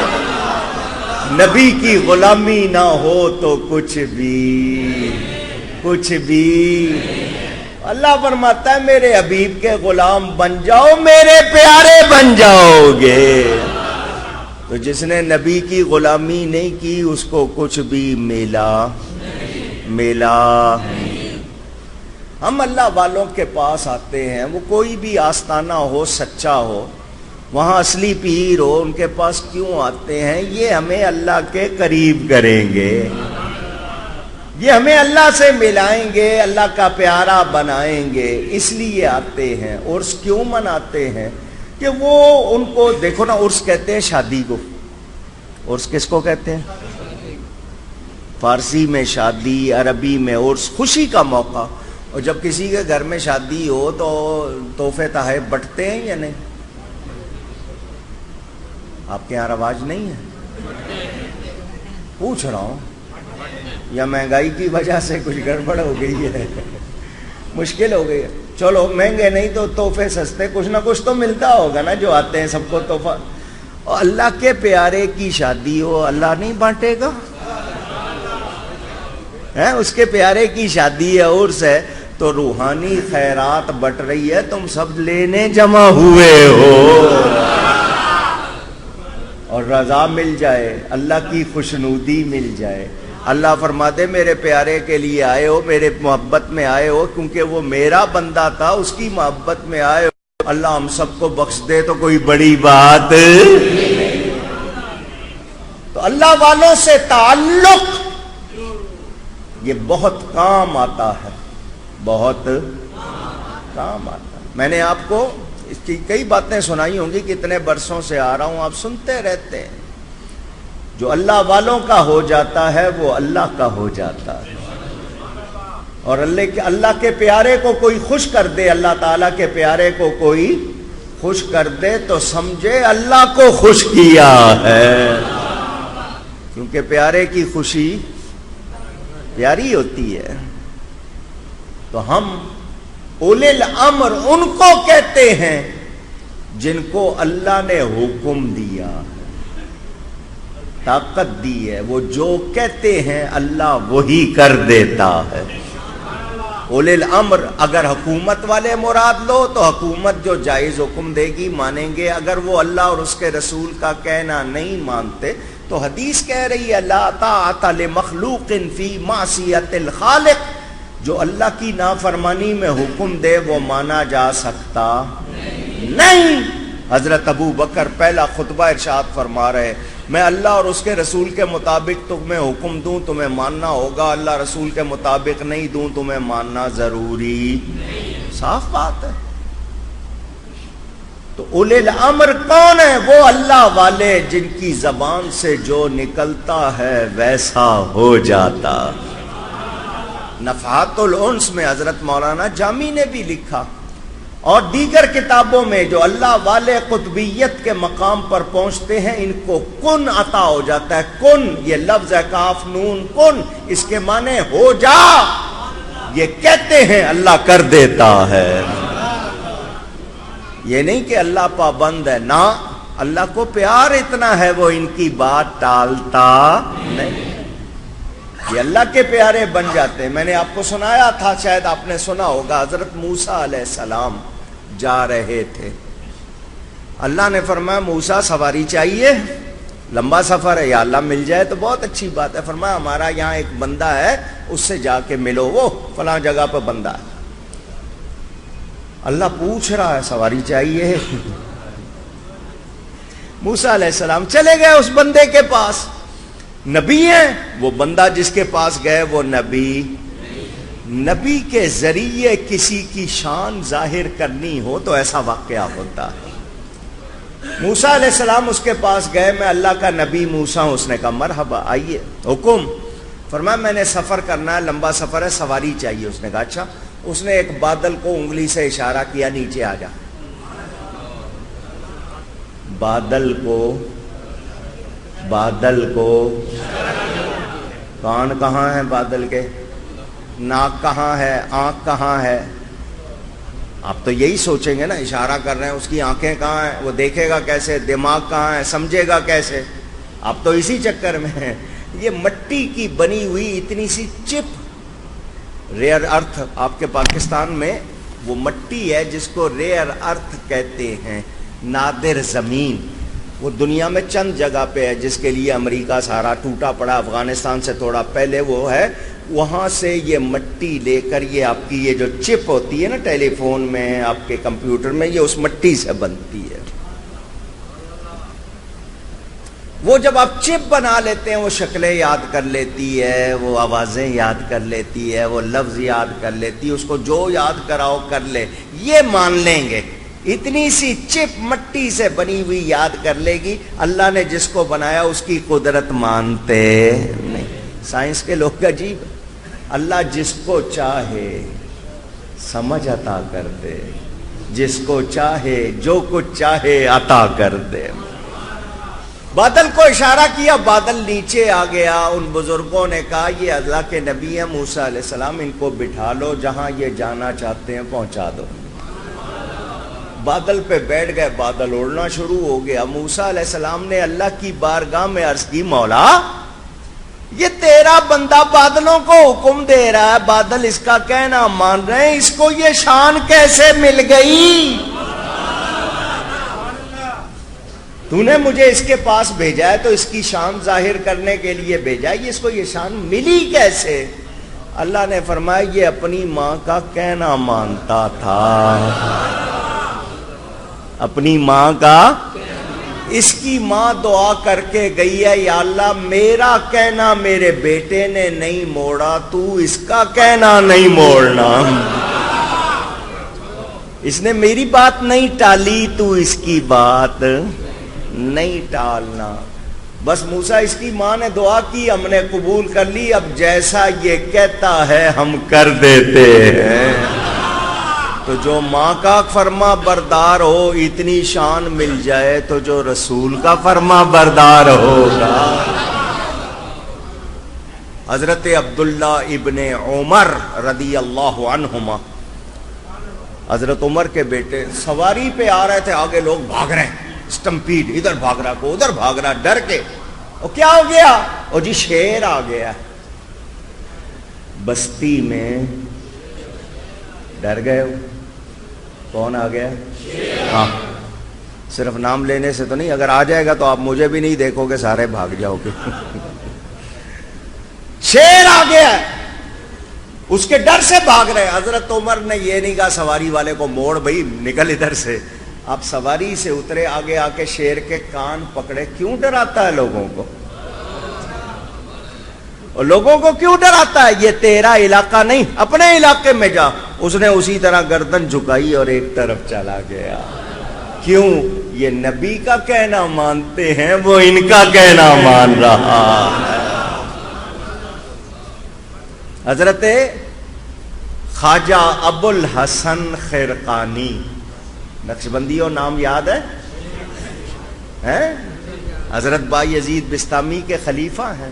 نبی کی غلامی نہ ہو تو کچھ بھی اللہ فرماتا ہے میرے حبیب کے غلام بن جاؤ، میرے پیارے بن جاؤ گے۔ تو جس نے نبی کی غلامی نہیں کی اس کو کچھ بھی ملا۔ ہم اللہ والوں کے پاس آتے ہیں، وہ کوئی بھی آستانہ ہو، سچا ہو، وہاں اصلی پیر ہو، ان کے پاس کیوں آتے ہیں؟ یہ ہمیں اللہ کے قریب کریں گے، یہ ہمیں اللہ سے ملائیں گے، اللہ کا پیارا بنائیں گے، اس لیے آتے ہیں۔ عرس کیوں مناتے ہیں؟ کہ وہ ان کو دیکھو نا، عرس کہتے ہیں شادی کو، عرس کس کو کہتے ہیں؟ فارسی میں شادی، عربی میں عرس، خوشی کا موقع۔ اور جب کسی کے گھر میں شادی ہو تو تحفے تحائف بٹتے ہیں یا نہیں؟ آپ کے یہاں رواج نہیں ہے؟ پوچھ رہا ہوں، یا مہنگائی کی وجہ سے کچھ گڑبڑ ہو گئی ہے، مشکل ہو گئی ہے؟ چلو مہنگے نہیں تو تحفے سستے، کچھ نہ کچھ تو ملتا ہوگا نا، جو آتے ہیں سب کو تحفہ۔ اور اللہ کے پیارے کی شادی ہو، اللہ نہیں بانٹے گا؟ اس کے پیارے کی شادی ہے، عرس ہے، تو روحانی خیرات بٹ رہی ہے، تم سب لینے جمع ہوئے ہو، اور رضا مل جائے، اللہ کی خوشنودی مل جائے۔ اللہ فرماتے میرے پیارے کے لیے آئے ہو، میرے محبت میں آئے ہو، کیونکہ وہ میرا بندہ تھا، اس کی محبت میں آئے ہو۔ اللہ ہم سب کو بخش دے تو کوئی بڑی بات۔ تو اللہ والوں سے تعلق یہ بہت کام آتا ہے، بہت کام آتا ہے۔ میں نے آپ کو اس کی کئی باتیں سنائی ہوں گی، کتنے برسوں سے آ رہا ہوں، آپ سنتے رہتے ہیں۔ جو اللہ والوں کا ہو جاتا ہے وہ اللہ کا ہو جاتا ہے، اور اللہ کے پیارے کو کوئی خوش کر دے، اللہ تعالیٰ کے پیارے کو کوئی خوش کر دے تو سمجھے اللہ کو خوش کیا ہے، کیونکہ پیارے کی خوشی پیاری ہوتی ہے۔ تو ہم اولی الامر ان کو کہتے ہیں جن کو اللہ نے حکم دیا، طاقت دی ہے، وہ جو کہتے ہیں اللہ وہی کر دیتا ہے۔ اولی الامر اگر حکومت والے مراد لو تو حکومت جو جائز حکم دے گی مانیں گے، اگر وہ اللہ اور اس کے رسول کا کہنا نہیں مانتے تو حدیث کہہ رہی ہے لا طاعت لمخلوق فی معصیت الخالق، جو اللہ کی نافرمانی میں حکم دے وہ مانا جا سکتا نہیں۔ حضرت ابو بکر پہلا خطبہ ارشاد فرما رہے میں اللہ اور اس کے رسول کے مطابق تمہیں حکم دوں تمہیں ماننا ہوگا، اللہ رسول کے مطابق نہیں دوں تمہیں ماننا ضروری۔ صاف بات ہے۔ تو اولے الامر کون ہے؟ وہ اللہ والے جن کی زبان سے جو نکلتا ہے ویسا ہو جاتا۔ نفحات الانس میں حضرت مولانا جامی نے بھی لکھا اور دیگر کتابوں میں، جو اللہ والے قطبیت کے مقام پر پہنچتے ہیں ان کو کن عطا ہو جاتا ہے۔ کن یہ لفظ ہے، کاف نون کن، اس کے معنی ہو جا، یہ کہتے ہیں اللہ کر دیتا ہے۔ یہ نہیں کہ اللہ پابند ہے، نہ، اللہ کو پیار اتنا ہے وہ ان کی بات ٹالتا نہیں، یہ اللہ کے پیارے بن جاتے ہیں۔ میں نے آپ کو سنایا تھا، شاید آپ نے سنا ہوگا، حضرت موسیٰ علیہ السلام جا رہے تھے، اللہ نے فرمایا موسیٰ سواری چاہیے، لمبا سفر ہے، یا اللہ مل جائے تو بہت اچھی بات ہے۔ فرمایا ہمارا یہاں ایک بندہ ہے، اس سے جا کے ملو، وہ فلاں جگہ پہ بندہ ہے۔ اللہ پوچھ رہا ہے سواری چاہیے؟ موسیٰ علیہ السلام چلے گئے اس بندے کے پاس، نبی ہیں وہ بندہ جس کے پاس گئے وہ نبی کے ذریعے کسی کی شان ظاہر کرنی ہو تو ایسا واقعہ ہوتا ہے۔ موسیٰ علیہ السلام اس کے پاس گئے، میں اللہ کا نبی موسیٰ ہوں۔ اس نے کہا مرحبا، آئیے، حکم۔ فرمایا میں نے سفر کرنا ہے، لمبا سفر ہے، سواری چاہیے۔ اس نے کہا اچھا۔ اس نے ایک بادل کو انگلی سے اشارہ کیا، نیچے آ جا۔ بادل کو کان کہاں ہے بادل کے؟ ناک کہاں ہے؟ آنکھ کہاں ہے؟ آپ تو یہی سوچیں گے نا، اشارہ کر رہے ہیں، اس کی آنکھیں کہاں ہیں؟ وہ دیکھے گا کیسے؟ دماغ کہاں ہے؟ سمجھے گا کیسے؟ آپ تو اسی چکر میں ہیں۔ یہ مٹی کی بنی ہوئی اتنی سی چپ، ریئر ارتھ، آپ کے پاکستان میں وہ مٹی ہے جس کو ریئر ارتھ کہتے ہیں، نادر زمین، وہ دنیا میں چند جگہ پہ ہے، جس کے لیے امریکہ سارا ٹوٹا پڑا، افغانستان سے تھوڑا پہلے وہ ہے، وہاں سے یہ مٹی لے کر یہ آپ کی یہ جو چپ ہوتی ہے نا ٹیلی فون میں، آپ کے کمپیوٹر میں، یہ اس مٹی سے بنتی ہے۔ وہ جب آپ چپ بنا لیتے ہیں وہ شکلیں یاد کر لیتی ہے، وہ آوازیں یاد کر لیتی ہے، وہ لفظ یاد کر لیتی ہے، اس کو جو یاد کراؤ کر لے، یہ مان لیں گے۔ اتنی سی چپ مٹی سے بنی ہوئی یاد کر لے گی۔ اللہ نے جس کو بنایا اس کی قدرت مانتے نہیں۔ سائنس کے لوگ عجیب، اللہ جس کو چاہے سمجھ عطا کر دے، جس کو چاہے جو کچھ چاہے عطا کر دے۔ بادل کو اشارہ کیا، بادل نیچے آ گیا۔ ان بزرگوں نے کہا یہ اللہ کے نبی ہیں موسیٰ علیہ السلام، ان کو بٹھا لو، جہاں یہ جانا چاہتے ہیں پہنچا دو۔ بادل پہ بیٹھ گئے، بادل اڑنا شروع ہو گیا۔ موسیٰ علیہ السلام نے اللہ کی بارگاہ میں عرض کی مولا یہ تیرا بندہ بادلوں کو حکم دے رہا ہے، بادل اس کا کہنا مان رہے ہیں، اس کو یہ شان کیسے مل گئی؟ تو نے مجھے اس کے پاس بھیجا ہے تو اس کی شان ظاہر کرنے کے لیے بھیجا ہے، اس کو یہ شان ملی کیسے؟ اللہ نے فرمایا یہ اپنی ماں کا کہنا مانتا تھا، اپنی ماں کا۔ اس کی ماں دعا کر کے گئی ہے یا اللہ میرا کہنا میرے بیٹے نے نہیں موڑا، تو اس کا کہنا نہیں موڑنا، اس نے میری بات نہیں ٹالی، تو اس کی بات نہیں ٹالنا۔ بس موسیٰ اس کی ماں نے دعا کی، ہم نے قبول کر لی، اب جیسا یہ کہتا ہے ہم کر دیتے ہیں۔ تو جو ماں کا فرما بردار ہو اتنی شان مل جائے تو جو رسول کا فرما بردار ہوگا۔ حضرت عبداللہ ابن عمر رضی اللہ عنہما، حضرت عمر کے بیٹے سواری پہ آ رہے تھے، آگے لوگ بھاگ رہے ہیں، اسٹمپیڈ، ادھر بھاگ رہا کو ادھر بھاگ رہا، ڈر کے۔ اور کیا ہو گیا؟ اور جی شیر آ گیا۔ بستی میں ڈر گئے ہو؟ کون آ گیا؟ ہاں، صرف نام لینے سے تو نہیں، اگر آ جائے گا تو آپ مجھے بھی نہیں دیکھو گے، سارے بھاگ جاؤ گے۔ شیر آ گیا، اس کے ڈر سے بھاگ رہے۔ حضرت عمر نے یہ نہیں کہا سواری والے کو موڑ بھائی نکل ادھر سے، آپ سواری سے اترے، آگے آ کے شیر کے کان پکڑے۔ کیوں ڈراتا ہے لوگوں کو؟ اور لوگوں کو کیوں ڈراتا ہے؟ یہ تیرا علاقہ نہیں، اپنے علاقے میں جا۔ اس نے اسی طرح گردن جھکائی اور ایک طرف چلا گیا۔ کیوں؟ یہ نبی کا کہنا مانتے ہیں، وہ ان کا کہنا مان رہا ہے۔ حضرت خواجہ ابو الحسن خرقانی، نقشبندیوں نام یاد ہے؟ حضرت بایزید بستامی کے خلیفہ ہیں،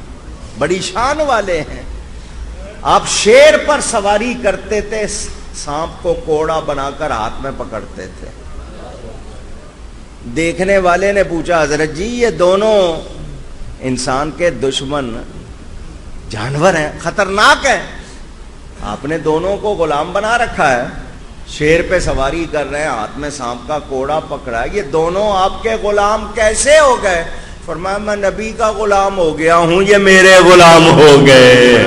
بڑی شان والے ہیں۔ آپ شیر پر سواری کرتے تھے، سانپ کو کوڑا بنا کر ہاتھ میں پکڑتے تھے۔ دیکھنے والے نے پوچھا حضرت جی یہ دونوں انسان کے دشمن جانور ہیں، خطرناک ہیں، آپ نے دونوں کو غلام بنا رکھا ہے، شیر پہ سواری کر رہے ہیں، ہاتھ میں سانپ کا کوڑا پکڑا ہے، یہ دونوں آپ کے غلام کیسے ہو گئے؟ فرمایا میں نبی کا غلام ہو گیا ہوں، یہ میرے غلام ہو گئے۔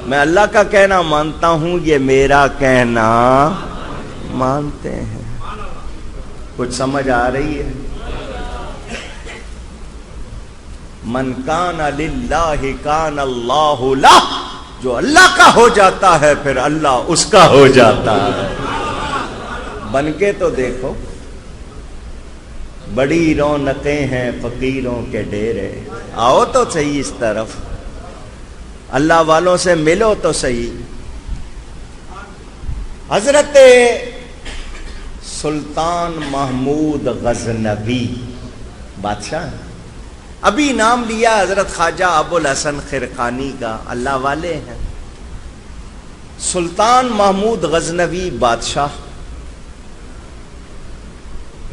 میں اللہ کا کہنا مانتا ہوں، یہ میرا کہنا مانتے ہیں۔ کچھ سمجھ آ رہی ہے؟ من کان للہ کان اللہ لہ، جو اللہ کا ہو جاتا ہے پھر اللہ اس کا ہو جاتا ہے۔ بن کے تو دیکھو، بڑی رونقیں ہیں فقیروں کے ڈیرے، آؤ تو صحیح اس طرف، اللہ والوں سے ملو تو صحیح۔ حضرت سلطان محمود غزنوی بادشاہ، ابھی نام لیا حضرت خواجہ ابو الحسن خرقانی کا، اللہ والے ہیں۔ سلطان محمود غزنوی بادشاہ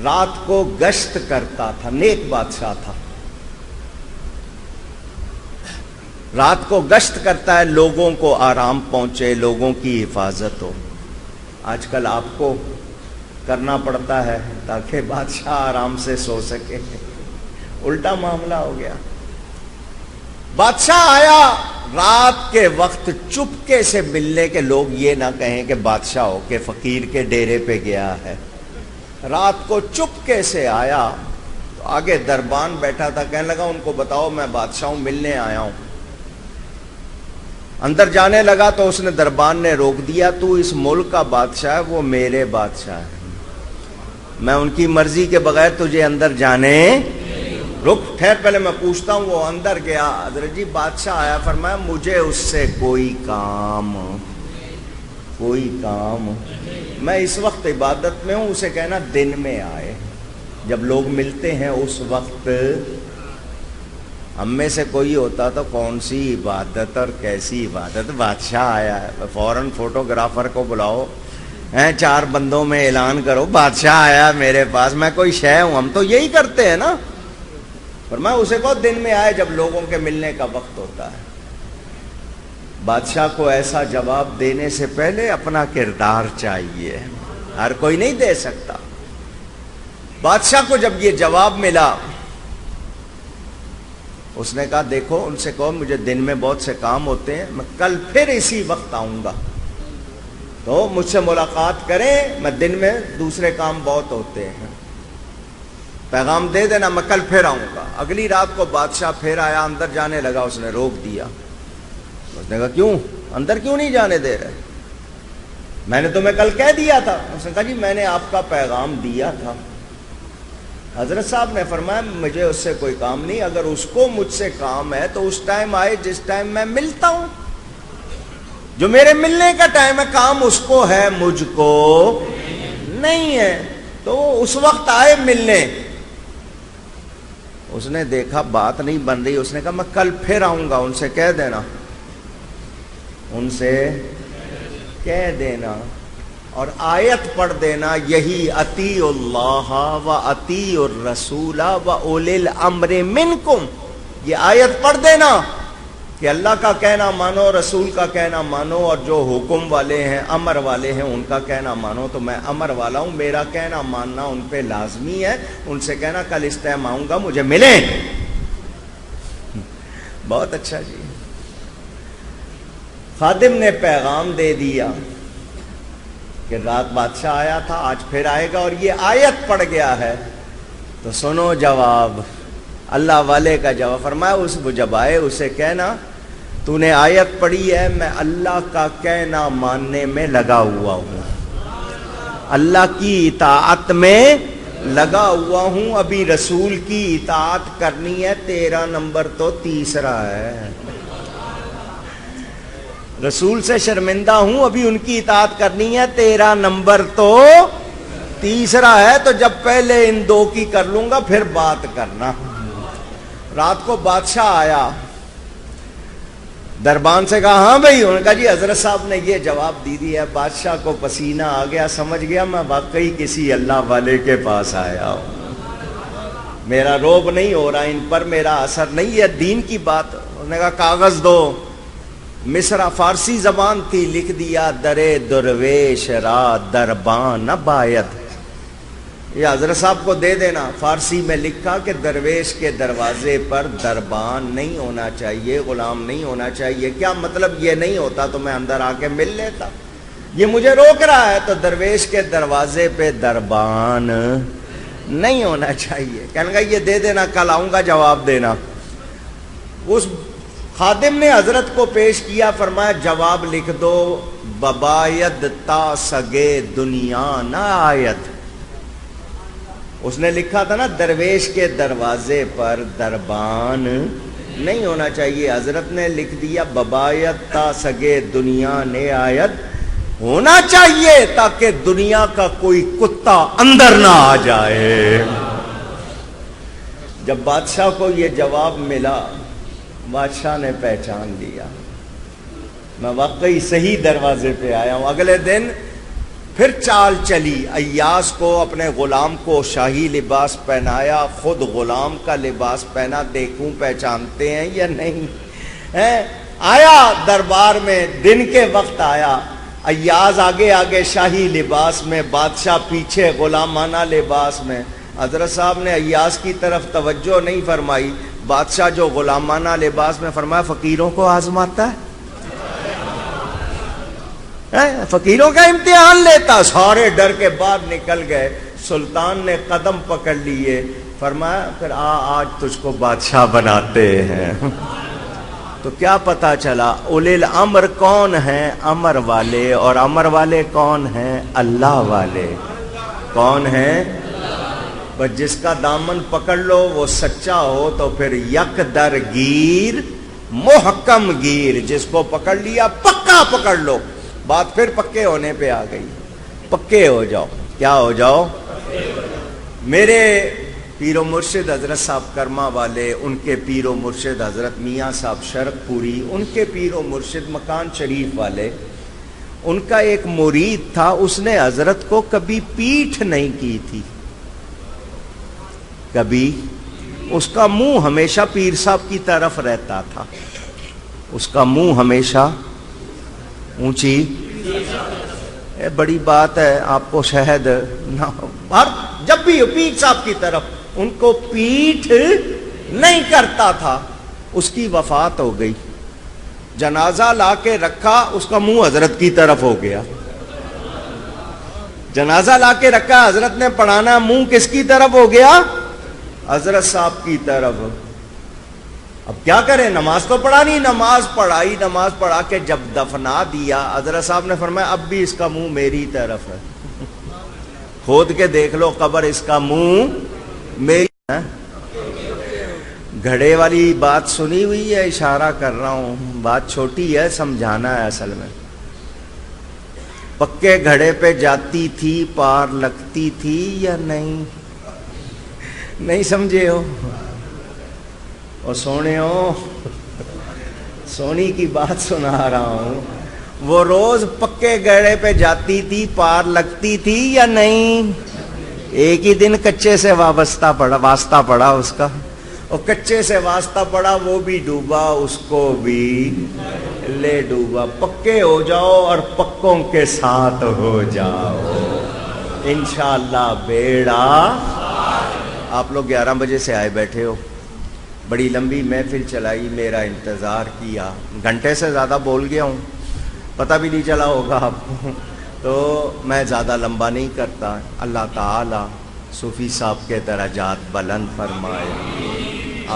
رات کو گشت کرتا تھا، نیک بادشاہ تھا، رات کو گشت کرتا ہے، لوگوں کو آرام پہنچے، لوگوں کی حفاظت ہو۔ آج کل آپ کو کرنا پڑتا ہے تاکہ بادشاہ آرام سے سو سکے، الٹا معاملہ ہو گیا۔ بادشاہ آیا رات کے وقت چپکے سے ملنے کے، لوگ یہ نہ کہیں کہ بادشاہ ہو کے فقیر کے ڈیرے پہ گیا ہے، رات کو چپکے سے آیا، تو آگے دربان بیٹھا تھا، کہنے لگا ان کو بتاؤ میں بادشاہ ہوں، ملنے آیا ہوں۔ اندر جانے لگا تو اس نے دربان نے روک دیا، تو اس ملک کا بادشاہ ہے، وہ میرے بادشاہ ہے، میں ان کی مرضی کے بغیر تجھے اندر جانے، رک ٹھہر پہلے میں پوچھتا ہوں۔ وہ اندر گیا، حضرت جی بادشاہ آیا، فرمایا مجھے اس سے کوئی کام، میں اس وقت عبادت میں ہوں، اسے کہنا دن میں آئے، جب لوگ ملتے ہیں اس وقت۔ ہم میں سے کوئی ہوتا تو کون سی عبادت اور کیسی عبادت، بادشاہ آیا ہے فوراً فوٹوگرافر کو بلاؤ، 4 بندوں میں اعلان کرو بادشاہ آیا میرے پاس، میں کوئی شے ہوں، ہم تو یہی کرتے ہیں نا۔ فرمایا اسے کہو دن میں آئے جب لوگوں کے ملنے کا وقت ہوتا ہے۔ بادشاہ کو ایسا جواب دینے سے پہلے اپنا کردار چاہیے، ہر کوئی نہیں دے سکتا۔ بادشاہ کو جب یہ جواب ملا، اس نے کہا دیکھو ان سے کہو مجھے دن میں بہت سے کام ہوتے ہیں، میں کل پھر اسی وقت آؤں گا، تو مجھ سے ملاقات کریں، میں دن میں دوسرے کام بہت ہوتے ہیں، پیغام دے دینا میں کل پھر آؤں گا۔ اگلی رات کو بادشاہ پھر آیا، اندر جانے لگا، اس نے روک دیا، اس نے کہا کیوں اندر کیوں نہیں جانے دے رہے؟ میں نے تمہیں کل کہہ دیا تھا۔ اس نے کہا جی میں نے آپ کا پیغام دیا تھا۔ حضرت صاحب نے فرمایا مجھے اس سے کوئی کام نہیں، اگر اس کو مجھ سے کام ہے تو اس ٹائم آئے جس ٹائم میں ملتا ہوں، جو میرے ملنے کا ٹائم ہے، کام اس کو ہے مجھ کو نہیں ہے، تو اس وقت آئے ملنے۔ اس نے دیکھا بات نہیں بن رہی، اس نے کہا میں کل پھر آؤں گا، ان سے کہہ دینا، ان سے کہہ دینا، اور آیت پڑھ دینا، یہی اطیع اللہ و اطیع الرسول و اولی الامر منکم، یہ آیت پڑھ دینا کہ اللہ کا کہنا مانو، رسول کا کہنا مانو، اور جو حکم والے ہیں امر والے ہیں ان کا کہنا مانو۔ تو میں امر والا ہوں، میرا کہنا ماننا ان پہ لازمی ہے، ان سے کہنا کل اس ٹائم آؤں گا، مجھے ملیں۔ بہت اچھا جی، خادم نے پیغام دے دیا کہ رات بادشاہ آیا تھا، آج پھر آئے گا، اور یہ آیت پڑھ گیا ہے، تو سنو جواب اللہ والے کا جواب۔ فرمایا اس جب آئے اسے کہنا تو نے آیت پڑھی ہے، میں اللہ کا کہنا ماننے میں لگا ہوا ہوں، اللہ کی اطاعت میں لگا ہوا ہوں، ابھی رسول کی اطاعت کرنی ہے، 13 نمبر تو تیسرا ہے۔ رسول سے شرمندہ ہوں، ابھی ان کی اطاعت کرنی ہے، 13 نمبر تو تیسرا ہے۔ تو جب پہلے ان 2 کی کر لوں گا پھر بات کرنا۔ رات کو بادشاہ آیا، دربان سے کہا ہاں بھائی، انہوں نے کہا جی حضرت صاحب نے یہ جواب دی دیا ہے۔ بادشاہ کو پسینہ آ گیا، سمجھ گیا میں واقعی کسی اللہ والے کے پاس آیا ہوں، میرا روب نہیں ہو رہا ان پر، میرا اثر نہیں ہے دین کی بات۔ انہوں نے کہا کاغذ دو، مصرع فارسی زبان تھی، لکھ دیا درے درویش را دربان نہ باید، یہ حضرت صاحب کو دے دینا۔ فارسی میں لکھا کہ درویش کے دروازے پر دربان نہیں ہونا چاہیے، غلام نہیں ہونا چاہیے۔ کیا مطلب؟ یہ نہیں ہوتا تو میں اندر آ کے مل لیتا، یہ مجھے روک رہا ہے، تو درویش کے دروازے پہ دربان نہیں ہونا چاہیے۔ کہنے کا یہ دے دینا، کل آؤں گا جواب دینا۔ اس خادم نے حضرت کو پیش کیا، فرمایا جواب لکھ دو، بباید تا سگے دنیا نہ آیت۔ اس نے لکھا تھا نا درویش کے دروازے پر دربان نہیں ہونا چاہیے، حضرت نے لکھ دیا بباید تا سگے دنیا نے آیت، ہونا چاہیے تاکہ دنیا کا کوئی کتا اندر نہ آ جائے۔ جب بادشاہ کو یہ جواب ملا، بادشاہ نے پہچان لیا میں واقعی صحیح دروازے پہ آیا ہوں۔ اگلے دن پھر چال چلی، ایاز کو اپنے غلام کو شاہی لباس پہنایا، خود غلام کا لباس پہنا، دیکھوں پہچانتے ہیں یا نہیں ہے۔ آیا دربار میں، دن کے وقت آیا، ایاز آگے آگے شاہی لباس میں، بادشاہ پیچھے غلامانہ لباس میں۔ حضرت صاحب نے ایاز کی طرف توجہ نہیں فرمائی، بادشاہ جو غلامانہ لباس میں، فرمایا فقیروں کو آزماتا ہے، فقیروں کا امتحان لیتا۔ سارے ڈر کے باہر نکل گئے، سلطان نے قدم پکڑ لیے، فرمایا پھر آج تجھ کو بادشاہ بناتے ہیں۔ تو کیا پتا چلا اولی الامر کون ہیں؟ امر والے، اور امر والے کون ہیں؟ اللہ والے۔ کون ہیں؟ بس جس کا دامن پکڑ لو وہ سچا ہو تو پھر یک در گیر محکم گیر، جس کو پکڑ لیا پکا پکڑ لو، بات پھر پکے ہونے پہ آ گئی۔ پکے ہو جاؤ، کیا ہو جاؤ؟ میرے پیر و مرشد حضرت صاحب کرما والے، ان کے پیر و مرشد حضرت میاں صاحب شرق پوری، ان کے پیر و مرشد مکان شریف والے، ان کا ایک مرید تھا، اس نے حضرت کو کبھی پیٹھ نہیں کی تھی، کبھی۔ اس کا منہ ہمیشہ پیر صاحب کی طرف رہتا تھا، اس کا منہ ہمیشہ اونچی، بڑی بات ہے، آپ کو شہد نہ، جب بھی پیر صاحب کی طرف، ان کو پیٹھ نہیں کرتا تھا۔ اس کی وفات ہو گئی، جنازہ لا کے رکھا، اس کا منہ حضرت کی طرف ہو گیا۔ جنازہ لا کے رکھا، حضرت نے پڑھانا، منہ کس کی طرف ہو گیا؟ حضرت صاحب کی طرف۔ اب کیا کریں، نماز تو پڑھانی، نماز پڑھائی، نماز پڑھا کے جب دفنا دیا، حضرت صاحب نے فرمایا اب بھی اس کا منہ میری طرف ہے، کھود کے دیکھ لو قبر، اس کا منہ میری ہے۔ گھڑے والی بات سنی ہوئی ہے، اشارہ کر رہا ہوں، بات چھوٹی ہے، سمجھانا ہے اصل میں۔ پکے گھڑے پہ جاتی تھی، پار لگتی تھی یا نہیں؟ نہیں سمجھے ہو؟ اور سونے ہو، سونی کی بات سنا رہا ہوں، وہ روز پکے گھڑے پہ جاتی تھی، پار لگتی تھی یا نہیں؟ ایک ہی دن کچے سے واسطہ پڑا اس کا، اور کچے سے واسطہ پڑا، وہ بھی ڈوبا، اس کو بھی لے ڈوبا۔ پکے ہو جاؤ اور پکوں کے ساتھ ہو جاؤ، انشاءاللہ بیڑا۔ آپ لوگ 11 بجے سے آئے بیٹھے ہو، بڑی لمبی محفل چلائی، میرا انتظار کیا، گھنٹے سے زیادہ بول گیا ہوں، پتہ بھی نہیں چلا ہوگا آپ کو، تو میں زیادہ لمبا نہیں کرتا۔ اللہ تعالی صوفی صاحب کے درجات بلند فرمائے،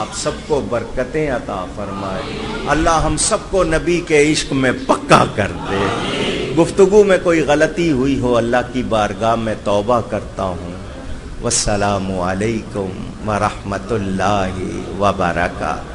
آپ سب کو برکتیں عطا فرمائے، اللہ ہم سب کو نبی کے عشق میں پکا کر دے۔ گفتگو میں کوئی غلطی ہوئی ہو اللہ کی بارگاہ میں توبہ کرتا ہوں۔ والسلام علیکم ورحمۃ اللہ وبرکاتہ۔